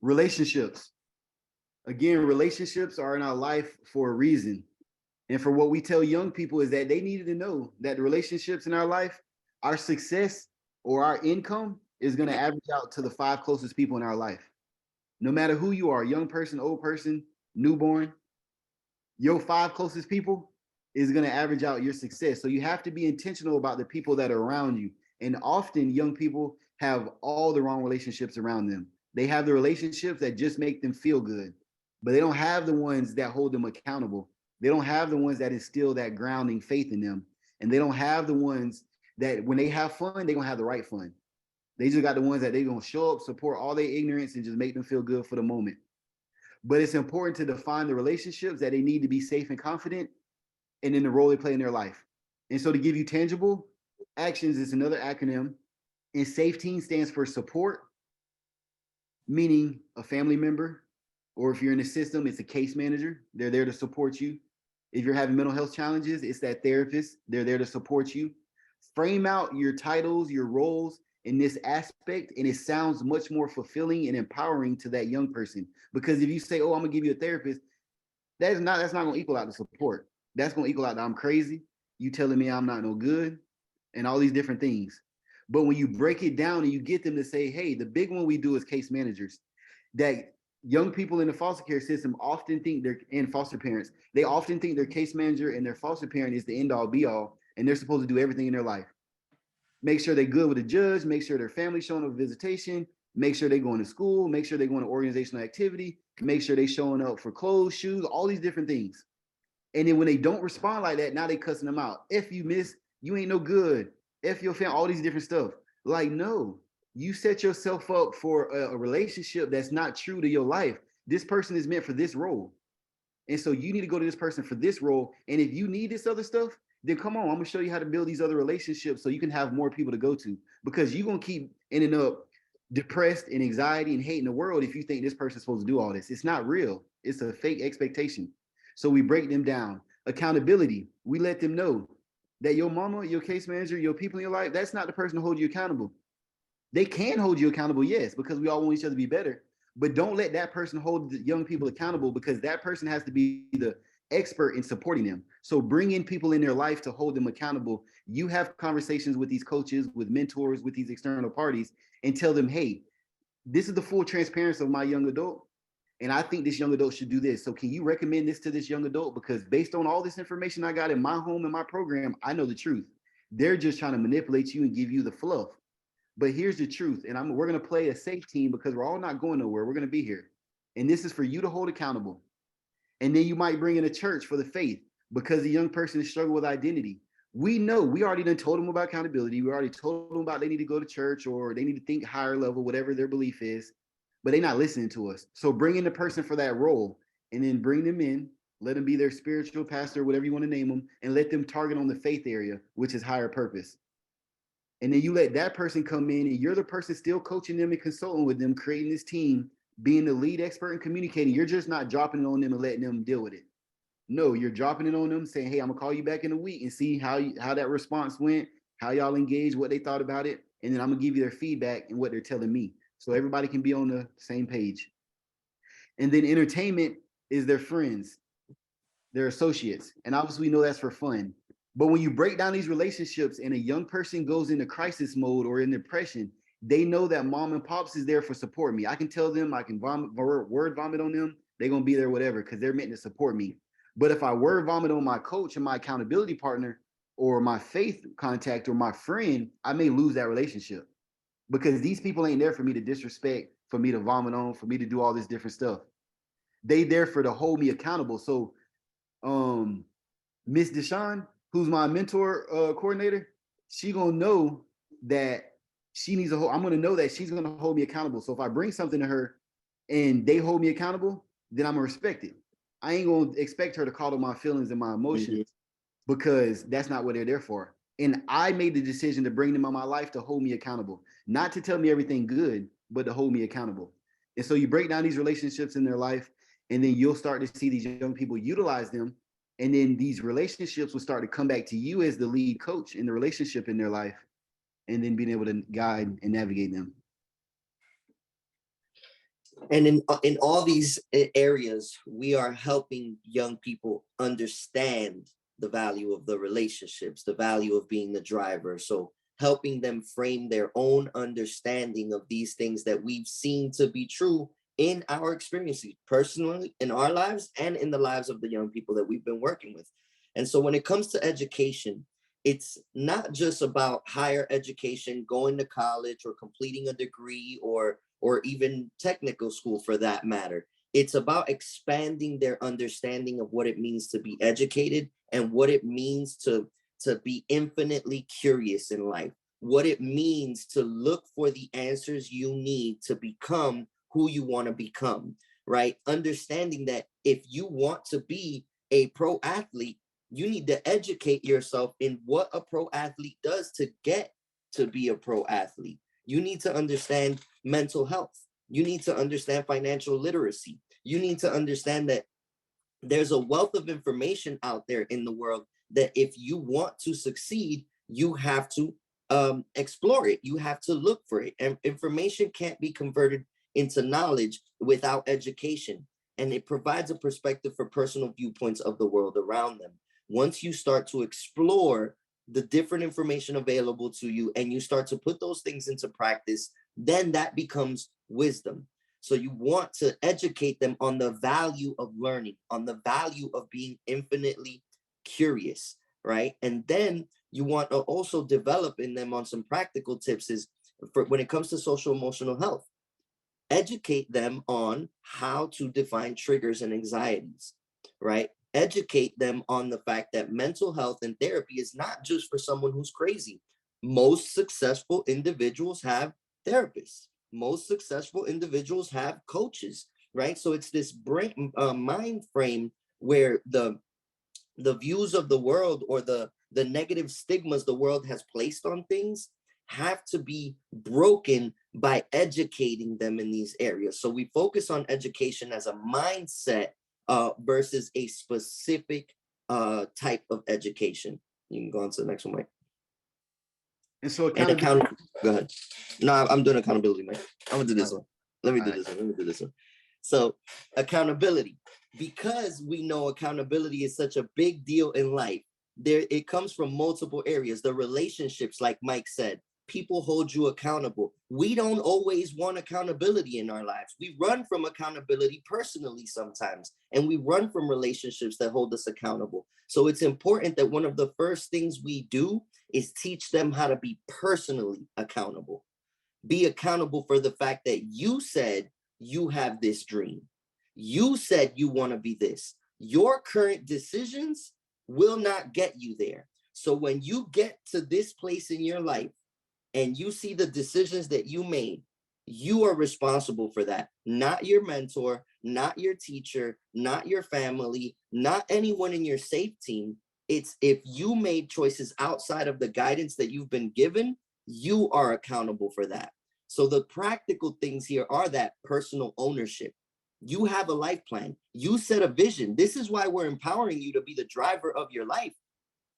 Relationships. Again, relationships are in our life for a reason. And for what we tell young people is that they needed to know that the relationships in our life, our success or our income is going to average out to the 5 closest people in our life. No matter who you are, young person, old person, newborn, your 5 closest people is going to average out your success. So you have to be intentional about the people that are around you. And often young people have all the wrong relationships around them. They have the relationships that just make them feel good, but they don't have the ones that hold them accountable. They don't have the ones that instill that grounding faith in them. And they don't have the ones that when they have fun, they're going to have the right fun. They just got the ones that they're going to show up, support all their ignorance, and just make them feel good for the moment. But it's important to define the relationships that they need to be safe and confident, and then the role they play in their life. And so to give you tangible actions, is another acronym. And SAFE Teen stands for support, meaning a family member, or if you're in the system, it's a case manager. They're there to support you. If you're having mental health challenges, it's that therapist. They're there to support you. Frame out your titles, your roles in this aspect, and it sounds much more fulfilling and empowering to that young person. Because if you say, oh, I'm gonna give you a therapist, That's not gonna equal out the support. That's gonna equal out the I'm crazy, you telling me I'm not no good, and all these different things. But when you break it down and you get them to say, hey, the big one we do is case managers, that young people in the foster care system often think they're, and foster parents, they often think their case manager and their foster parent is the end all be all, and they're supposed to do everything in their life. Make sure they're good with the judge, make sure their family's showing up visitation, make sure they're going to school, make sure they're going to organizational activity, make sure they're showing up for clothes, shoes, all these different things. And then when they don't respond like that, now they cussing them out. If you miss, you ain't no good. If your family, all these different stuff. Like, no, you set yourself up for a relationship that's not true to your life. This person is meant for this role. And so you need to go to this person for this role. And if you need this other stuff, then come on, I'm gonna show you how to build these other relationships so you can have more people to go to. Because you're gonna keep ending up depressed and anxiety and hating the world if you think this person's supposed to do all this. It's not real. It's a fake expectation. So we break them down. Accountability, we let them know that your mama, your case manager, your people in your life, that's not the person to hold you accountable. They can hold you accountable, yes, because we all want each other to be better. But don't let that person hold the young people accountable, because that person has to be the expert in supporting them. So bring in people in their life to hold them accountable. You have conversations with these coaches, with mentors, with these external parties, and tell them, hey, this is the full transparency of my young adult, and I think this young adult should do this. So can you recommend this to this young adult? Because based on all this information I got in my home and my program, I know the truth. They're just trying to manipulate you and give you the fluff. But here's the truth, and we're going to play a safe team because we're all not going nowhere. We're going to be here. And this is for you to hold accountable. And then you might bring in a church for the faith because the young person is struggling with identity. We know, we already done told them about accountability. We already told them about they need to go to church or they need to think higher level, whatever their belief is, but they're not listening to us. So bring in the person for that role and then bring them in, let them be their spiritual pastor, whatever you want to name them, and let them target on the faith area, which is higher purpose. And then you let that person come in and you're the person still coaching them and consulting with them, creating this team, being the lead expert and communicating. You're just not dropping it on them and letting them deal with it. No, you're dropping it on them, saying, hey, I'm gonna call you back in a week and see how that response went, how y'all engaged, what they thought about it, and then I'm gonna give you their feedback and what they're telling me, so everybody can be on the same page. And then entertainment is their friends, their associates, and obviously we know that's for fun. But when you break down these relationships and a young person goes into crisis mode or in depression, they know that mom and pops is there for support me. I can tell them, I can word vomit on them, they're gonna be there, whatever, because they're meant to support me. But if I word vomit on my coach and my accountability partner or my faith contact or my friend, I may lose that relationship because these people ain't there for me to disrespect, for me to vomit on, for me to do all this different stuff. They there for to hold me accountable. So Miss Deshawn, who's my mentor coordinator, she gonna know that she needs a hold. I'm gonna know that she's gonna hold me accountable. So if I bring something to her and they hold me accountable, then I'm gonna respect it. I ain't gonna expect her to coddle my feelings and my emotions because that's not what they're there for. And I made the decision to bring them in my life to hold me accountable, not to tell me everything good, but to hold me accountable. And so you break down these relationships in their life, and then you'll start to see these young people utilize them. And then these relationships will start to come back to you as the lead coach in the relationship in their life, and then being able to guide and navigate them. And in all these areas, we are helping young people understand the value of the relationships, the value of being the driver. So helping them frame their own understanding of these things that we've seen to be true in our experiences, personally, in our lives, and in the lives of the young people that we've been working with. And so when it comes to education, it's not just about higher education, going to college or completing a degree or even technical school for that matter. It's about expanding their understanding of what it means to be educated and what it means to be infinitely curious in life, what it means to look for the answers you need to become who you want to become, right? Understanding that if you want to be a pro athlete, you need to educate yourself in what a pro athlete does to get to be a pro athlete. You need to understand mental health. You need to understand financial literacy. You need to understand that there's a wealth of information out there in the world that if you want to succeed, you have to explore it. You have to look for it. And information can't be converted into knowledge without education. and it provides a perspective for personal viewpoints of the world around them. Once you start to explore the different information available to you and you start to put those things into practice, then that becomes wisdom. So you want to educate them on the value of learning, on the value of being infinitely curious, right? And then you want to also develop in them on some practical tips is for when it comes to social emotional health. Educate them on how to define triggers and anxieties, right? Educate them on the fact that mental health and therapy is not just for someone who's crazy. Most successful individuals have therapists. Most successful individuals have coaches, right? So it's this brain mind frame where the views of the world or the negative stigmas the world has placed on things have to be broken by educating them in these areas. So we focus on education as a mindset versus a specific type of education. You can go on to the next one, Mike. And so accountability. Go ahead. No, I'm doing accountability, Mike. I'm gonna do this one. Let me do this one. So accountability, because we know accountability is such a big deal in life. It comes from multiple areas. The relationships, like Mike said, people hold you accountable. We don't always want accountability in our lives. We run from accountability personally sometimes, and we run from relationships that hold us accountable. So it's important that one of the first things we do is teach them how to be personally accountable. Be accountable for the fact that you said you have this dream. You said you want to be this. Your current decisions will not get you there. So when you get to this place in your life and you see the decisions that you made, you are responsible for that. Not your mentor, not your teacher, not your family, not anyone in your safe team. It's if you made choices outside of the guidance that you've been given, you are accountable for that. So the practical things here are that personal ownership. You have a life plan. You set a vision. This is why we're empowering you to be the driver of your life,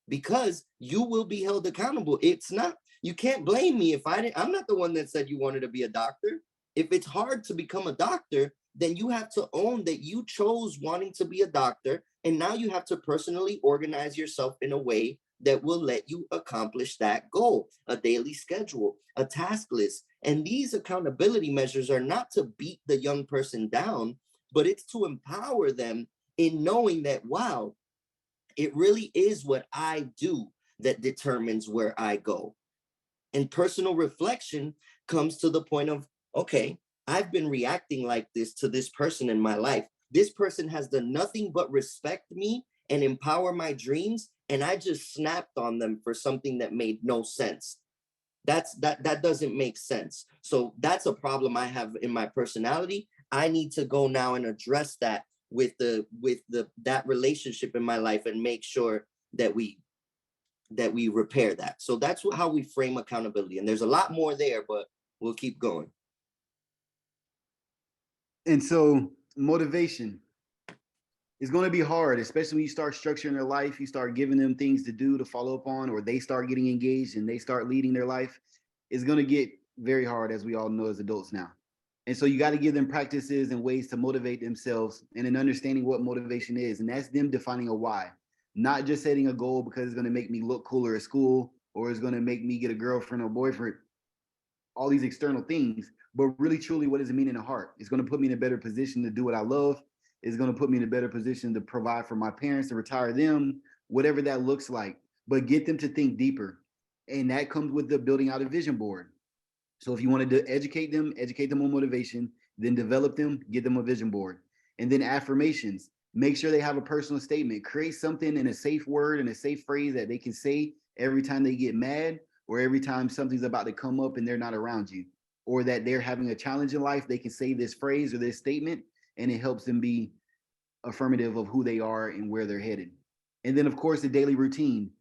because you will be held accountable. It's not, you can't blame me if I'm not the one that said you wanted to be a doctor. If it's hard to become a doctor, then you have to own that you chose wanting to be a doctor. And now you have to personally organize yourself in a way that will let you accomplish that goal, a daily schedule, a task list. And these accountability measures are not to beat the young person down, but it's to empower them in knowing that, wow, it really is what I do that determines where I go. And personal reflection comes to the point of, okay, I've been reacting like this to this person in my life. This person has done nothing but respect me and empower my dreams, and I just snapped on them for something that made no sense. That doesn't make sense. So that's a problem I have in my personality. I need to go now and address that with that relationship in my life and make sure that we repair that. So that's how we frame accountability. And there's a lot more there, but we'll keep going. And so motivation is going to be hard, especially when you start structuring their life, you start giving them things to do, to follow up on, or they start getting engaged and they start leading their life. It's going to get very hard, as we all know as adults now. And so you got to give them practices and ways to motivate themselves, and in understanding what motivation is. And that's them defining a why, not just setting a goal because it's going to make me look cooler at school, or it's going to make me get a girlfriend or boyfriend, all these external things, but really truly, what does it mean in the heart? It's going to put me in a better position to do what I love. It's going to put me in a better position to provide for my parents, to retire them, whatever that looks like, but get them to think deeper. And that comes with the building out a vision board. So if you wanted to educate them on motivation, then develop them, get them a vision board. And then affirmations, make sure they have a personal statement, create something in a safe word and a safe phrase that they can say every time they get mad, or every time something's about to come up and they're not around you, or that they're having a challenge in life, they can say this phrase or this statement, and it helps them be affirmative of who they are and where they're headed. And then, of course, the daily routine.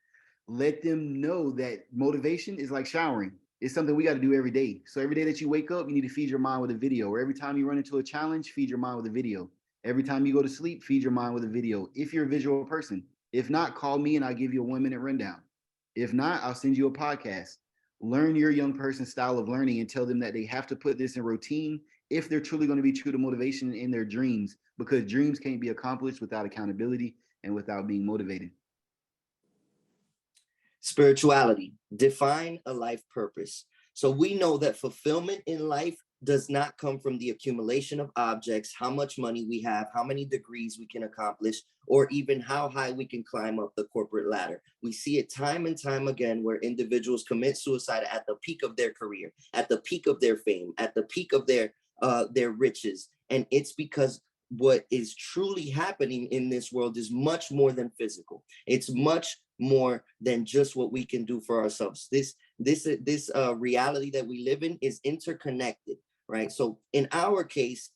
Let them know that motivation is like showering. It's something we got to do every day. So every day that you wake up, you need to feed your mind with a video. Or every time you run into a challenge, feed your mind with a video. Every time you go to sleep, feed your mind with a video. If you're a visual person. If not, call me and I'll give you a 1-minute rundown. If not, I'll send you a podcast. Learn your young person's style of learning and tell them that they have to put this in routine if they're truly going to be true to motivation in their dreams, because dreams can't be accomplished without accountability and without being motivated. Spirituality, define a life purpose. So we know that fulfillment in life does not come from the accumulation of objects, how much money we have, how many degrees we can accomplish, or even how high we can climb up the corporate ladder. We see it time and time again where individuals commit suicide at the peak of their career, at the peak of their fame, at the peak of their riches. And it's because what is truly happening in this world is much more than physical. It's much more than just what we can do for ourselves. This reality that we live in is interconnected, right? So in our case,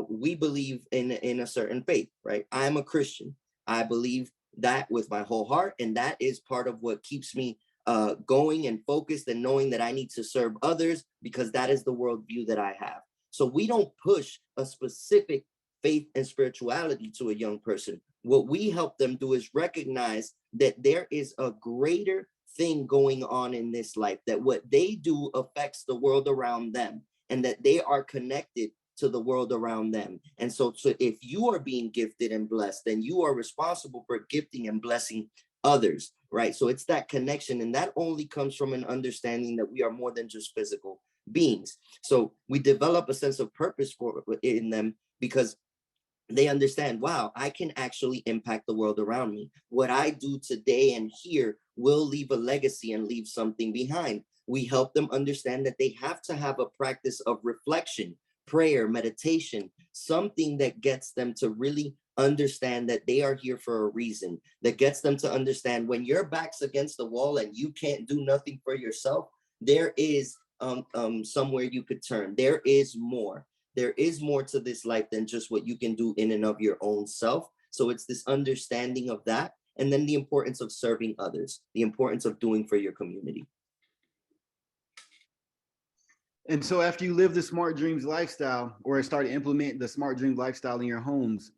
we believe in a certain faith, right? I'm a Christian. I believe that with my whole heart, and that is part of what keeps me going and focused and knowing that I need to serve others, because that is the worldview that I have. So we don't push a specific faith and spirituality to a young person. What we help them do is recognize that there is a greater thing going on in this life, that what they do affects the world around them, and that they are connected to the world around them. And so if you are being gifted and blessed, then you are responsible for gifting and blessing others, right? So it's that connection, and that only comes from an understanding that we are more than just physical beings. So we develop a sense of purpose in them, because they understand, wow, I can actually impact the world around me. What I do today and here will leave a legacy and leave something behind. We help them understand that they have to have a practice of reflection, prayer, meditation, something that gets them to really understand that they are here for a reason, that gets them to understand when your back's against the wall and you can't do nothing for yourself, there is somewhere you could turn. There is more. There is more to this life than just what you can do in and of your own self. So it's this understanding of that. And then the importance of serving others, the importance of doing for your community. And so after you live the Smart Dreams lifestyle, or start to implement the Smart Dreams lifestyle in your homes,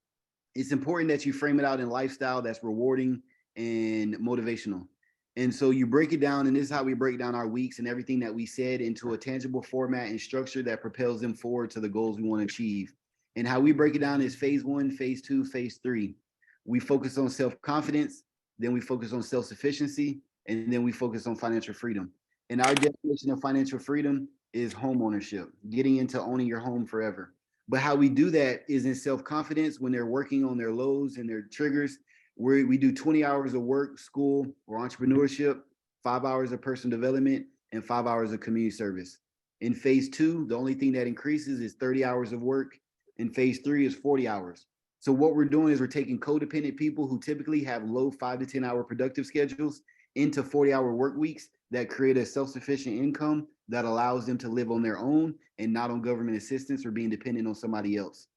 it's important that you frame it out in lifestyle that's rewarding and motivational. And so you break it down, and this is how we break down our weeks and everything that we said into a tangible format and structure that propels them forward to the goals we want to achieve. And how we break it down is phase 1, phase 2, phase 3. We focus on self-confidence, then we focus on self-sufficiency, and then we focus on financial freedom. And our definition of financial freedom is home ownership, getting into owning your home forever. But how we do that is in self-confidence, when they're working on their lows and their triggers. We do 20 hours of work, school, or entrepreneurship, 5 hours of personal development, and 5 hours of community service. In phase 2, the only thing that increases is 30 hours of work. In phase 3 is 40 hours. So what we're doing is we're taking codependent people who typically have low 5 to 10 hour productive schedules into 40-hour work weeks that create a self-sufficient income that allows them to live on their own and not on government assistance or being dependent on somebody else.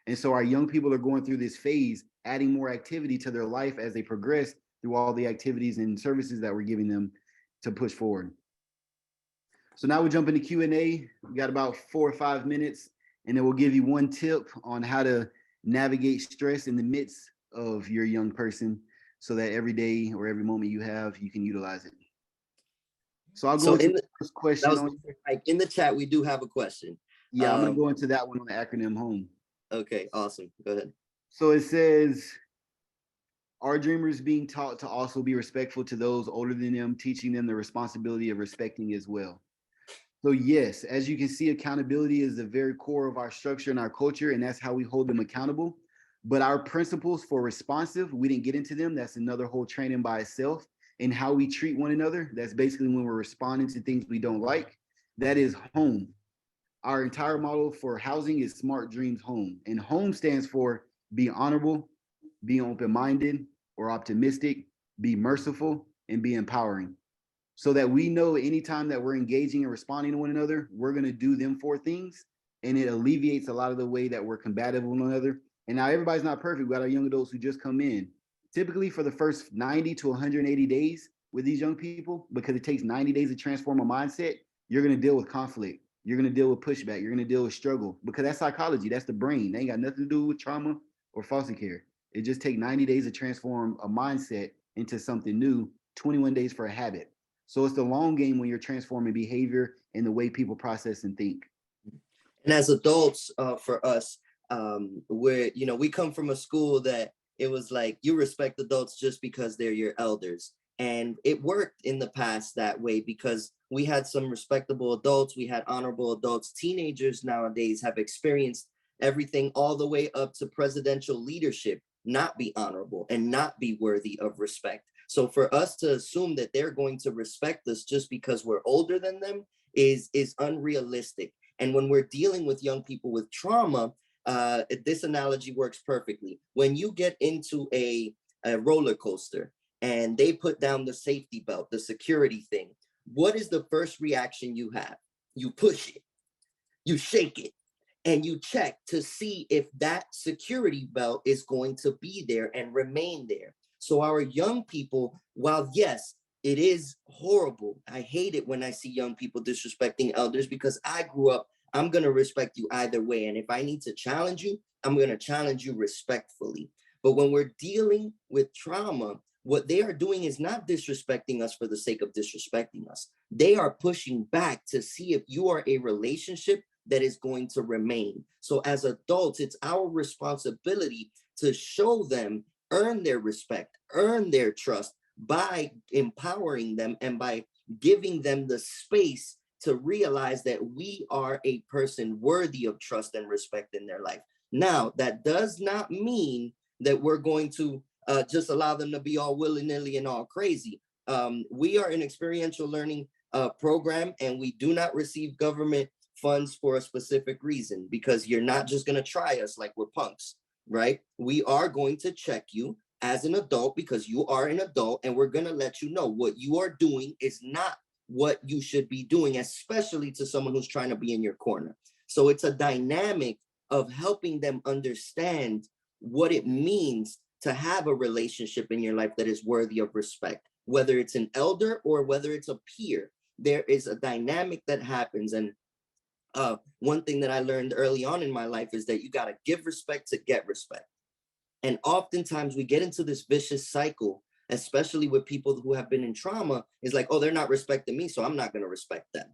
And so our young people are going through this phase, adding more activity to their life as they progress through all the activities and services that we're giving them to push forward. So now we jump into Q&A. We got about 4 or 5 minutes, and then we'll give you one tip on how to navigate stress in the midst of your young person, so that every day or every moment you have, you can utilize it. So I'll go into the first question. In the chat, we do have a question. Yeah, I'm going to go into that one on the acronym HOME. Okay, awesome. Go ahead. So it says, are dreamers being taught to also be respectful to those older than them, teaching them the responsibility of respecting as well? So yes, as you can see, accountability is the very core of our structure and our culture, and that's how we hold them accountable. But our principles for responsive, we didn't get into them. That's another whole training by itself. And how we treat one another, that's basically when we're responding to things we don't like. That is HOME. Our entire model for housing is Smart Dreams Home. And HOME stands for be honorable, be open-minded or optimistic, be merciful, and be empowering. So that we know anytime that we're engaging and responding to one another, we're going to do them 4 things. And it alleviates a lot of the way that we're combative with one another. And now everybody's not perfect. We got our young adults who just come in. Typically for the first 90 to 180 days with these young people, because it takes 90 days to transform a mindset, you're going to deal with conflict. You're going to deal with pushback. You're going to deal with struggle, because that's psychology. That's the brain. They ain't got nothing to do with trauma or foster care. It just takes 90 days to transform a mindset into something new, 21 days for a habit. So it's the long game when you're transforming behavior and the way people process and think. And as adults, for us, we come from a school that it was like you respect adults just because they're your elders. And it worked in the past that way because we had some respectable adults, we had honorable adults. Teenagers nowadays have experienced everything all the way up to presidential leadership, not be honorable and not be worthy of respect. So for us to assume that they're going to respect us just because we're older than them is unrealistic. And when we're dealing with young people with trauma, this analogy works perfectly. When you get into a roller coaster and they put down the safety belt, the security thing, what is the first reaction you have? You push it, you shake it, and you check to see if that security belt is going to be there and remain there. So our young people, while yes, it is horrible. I hate it when I see young people disrespecting elders because I grew up, I'm going to respect you either way. And if I need to challenge you, I'm going to challenge you respectfully. But when we're dealing with trauma, what they are doing is not disrespecting us for the sake of disrespecting us. They are pushing back to see if you are a relationship that is going to remain. So as adults, it's our responsibility to show them, earn their respect, earn their trust by empowering them and by giving them the space to realize that we are a person worthy of trust and respect in their life. Now, that does not mean that we're going to just allow them to be all willy-nilly and all crazy. We are an experiential learning program, and we do not receive government funds for a specific reason, because you're not just going to try us like we're punks, right? We are going to check you as an adult because you are an adult, and we're going to let you know what you are doing is not what you should be doing, especially to someone who's trying to be in your corner. So it's a dynamic of helping them understand what it means to have a relationship in your life that is worthy of respect, whether it's an elder or whether it's a peer. There is a dynamic that happens. And one thing that I learned early on in my life is that you got to give respect to get respect. And oftentimes we get into this vicious cycle, especially with people who have been in trauma, is like, oh, they're not respecting me, so I'm not going to respect them.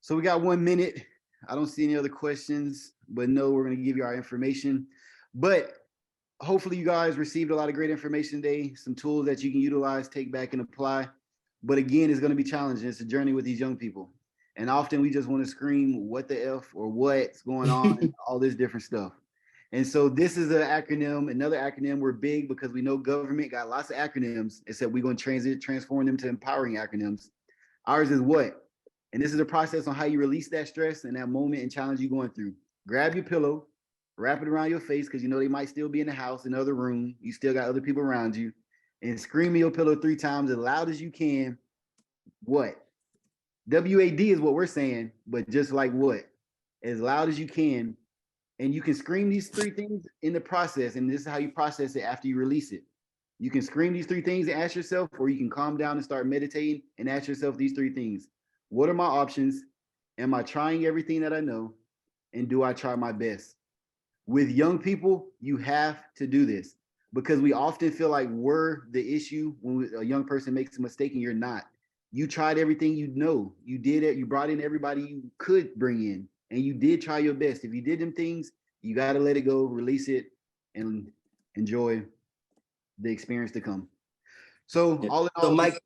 So we got 1 minute. I don't see any other questions, but no, we're going to give you our information. But hopefully you guys received a lot of great information today, some tools that you can utilize, take back and apply. But again, it's going to be challenging. It's a journey with these young people. And often we just want to scream, what the F, or what's going on, and all this different stuff. And so this is an acronym, another acronym. We're big because we know government got lots of acronyms, except we're going to transform them to empowering acronyms. Ours is what? And this is a process on how you release that stress and that moment and challenge you're going through. Grab your pillow, wrap it around your face because you know they might still be in the house, in another room. You still got other people around you. And scream in your pillow 3 times as loud as you can. What? WAD is what we're saying, but just like what? As loud as you can. And you can scream these 3 things in the process. And this is how you process it after you release it. You can scream these 3 things and ask yourself, or you can calm down and start meditating and ask yourself these 3 things. What are my options? Am I trying everything that I know? And do I try my best? With young people, you have to do this because we often feel like we're the issue when a young person makes a mistake and you're not. You tried everything you know. You did it. You brought in everybody you could bring in, and you did try your best. If you did them things, you got to let it go, release it, and enjoy the experience to come. So all in all, so Mike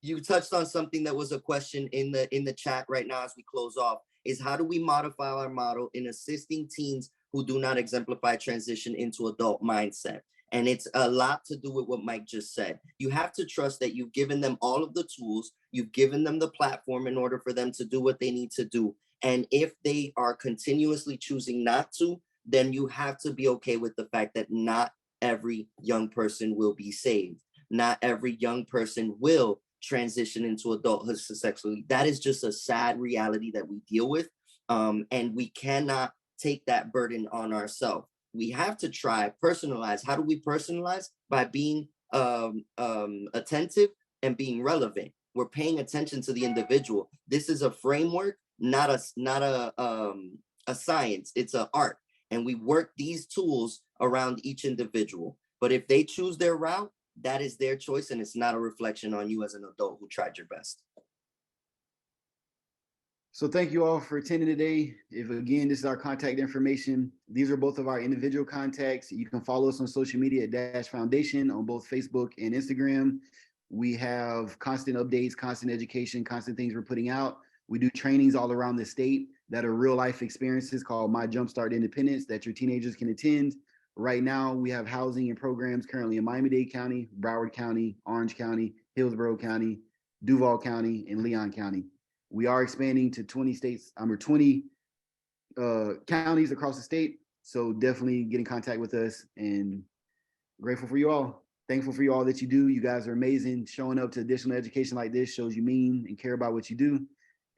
you touched on something that was a question in the chat right now as we close off, is how do we modify our model in assisting teens who do not exemplify transition into adult mindset? And it's a lot to do with what Mike just said. You have to trust that you've given them all of the tools, you've given them the platform in order for them to do what they need to do. And if they are continuously choosing not to, then you have to be okay with the fact that not every young person will be saved. Not every young person will transition into adulthood successfully. That is just a sad reality that we deal with. And we cannot take that burden on ourselves. We have to try personalize. How do we personalize? By being attentive and being relevant. We're paying attention to the individual. This is a framework, not a science. It's an art. And we work these tools around each individual. But if they choose their route, that is their choice, and it's not a reflection on you as an adult who tried your best. So thank you all for attending today. If again, this is our contact information. These are both of our individual contacts. You can follow us on social media at Dash Foundation on both Facebook and Instagram. We have constant updates, constant education, constant things we're putting out. We do trainings all around the state that are real life experiences called My Jumpstart Independence that your teenagers can attend. Right now, we have housing and programs currently in Miami-Dade County, Broward County, Orange County, Hillsborough County, Duval County, and Leon County. We are expanding to 20 states, or 20 counties across the state. So definitely get in contact with us, and grateful for you all. Thankful for you all that you do. You guys are amazing. Showing up to additional education like this shows you mean and care about what you do.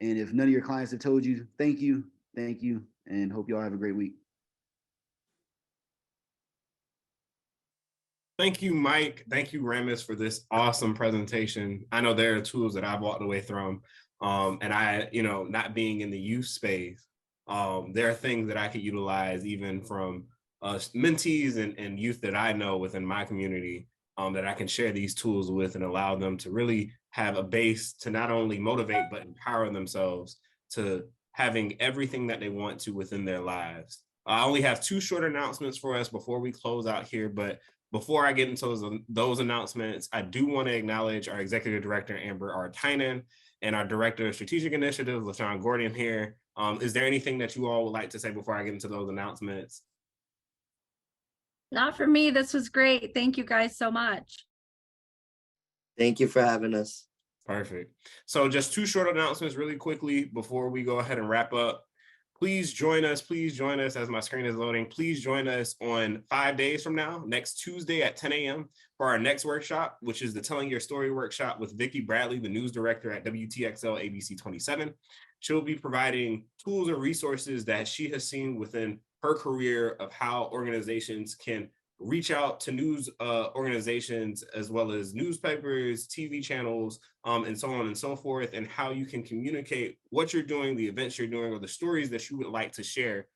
And if none of your clients have told you, thank you, and hope you all have a great week. Thank you, Mike. Thank you, Ramis, for this awesome presentation. I know there are tools that I've walked away from. And I, not being in the youth space, there are things that I could utilize even from mentees and youth that I know within my community that I can share these tools with and allow them to really have a base to not only motivate, but empower themselves to having everything that they want to within their lives. I only have 2 short announcements for us before we close out here, but before I get into those announcements, I do want to acknowledge our Executive Director, Amber R. Tynan, and our Director of Strategic Initiatives, LaShawn Gordon here. Is there anything that you all would like to say before I get into those announcements? Not for me. This was great. Thank you guys so much. Thank you for having us. Perfect. So just 2 short announcements really quickly before we go ahead and wrap up. Please join us as my screen is loading. Please join us on 5 days from now, next Tuesday at 10 a.m. for our next workshop, which is the Telling Your Story workshop with Vicki Bradley, the news director at WTXL ABC 27. She'll be providing tools and resources that she has seen within her career of how organizations can reach out to news organizations as well as newspapers, TV channels, and so on and so forth, and how you can communicate what you're doing, the events you're doing, or the stories that you would like to share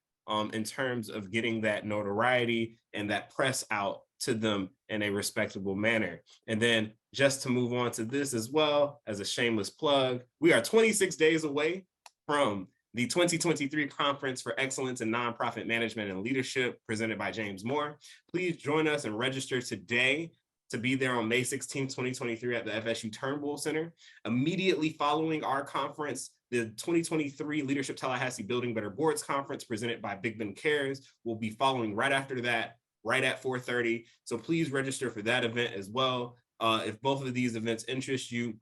in terms of getting that notoriety and that press out to them in a respectable manner. And then just to move on to this as well, as a shameless plug, we are 26 days away from the 2023 Conference for Excellence in Nonprofit Management and Leadership presented by James Moore. Please join us and register today to be there on May 16, 2023 at the FSU Turnbull Center. Immediately following our conference, the 2023 Leadership Tallahassee Building Better Boards Conference presented by Big Ben Cares will be following right after that, right at 4:30. So please register for that event as well. If both of these events interest you,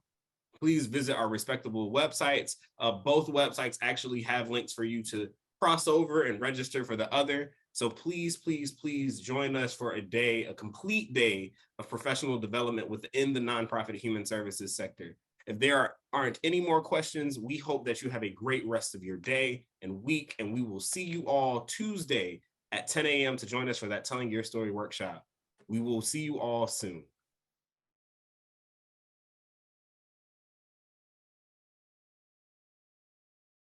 please visit our respectable websites. Both websites actually have links for you to cross over and register for the other. So please, please, please join us for a complete day of professional development within the nonprofit human services sector. If there aren't any more questions, we hope that you have a great rest of your day and week, and we will see you all Tuesday at 10 a.m. to join us for that Telling Your Story workshop. We will see you all soon.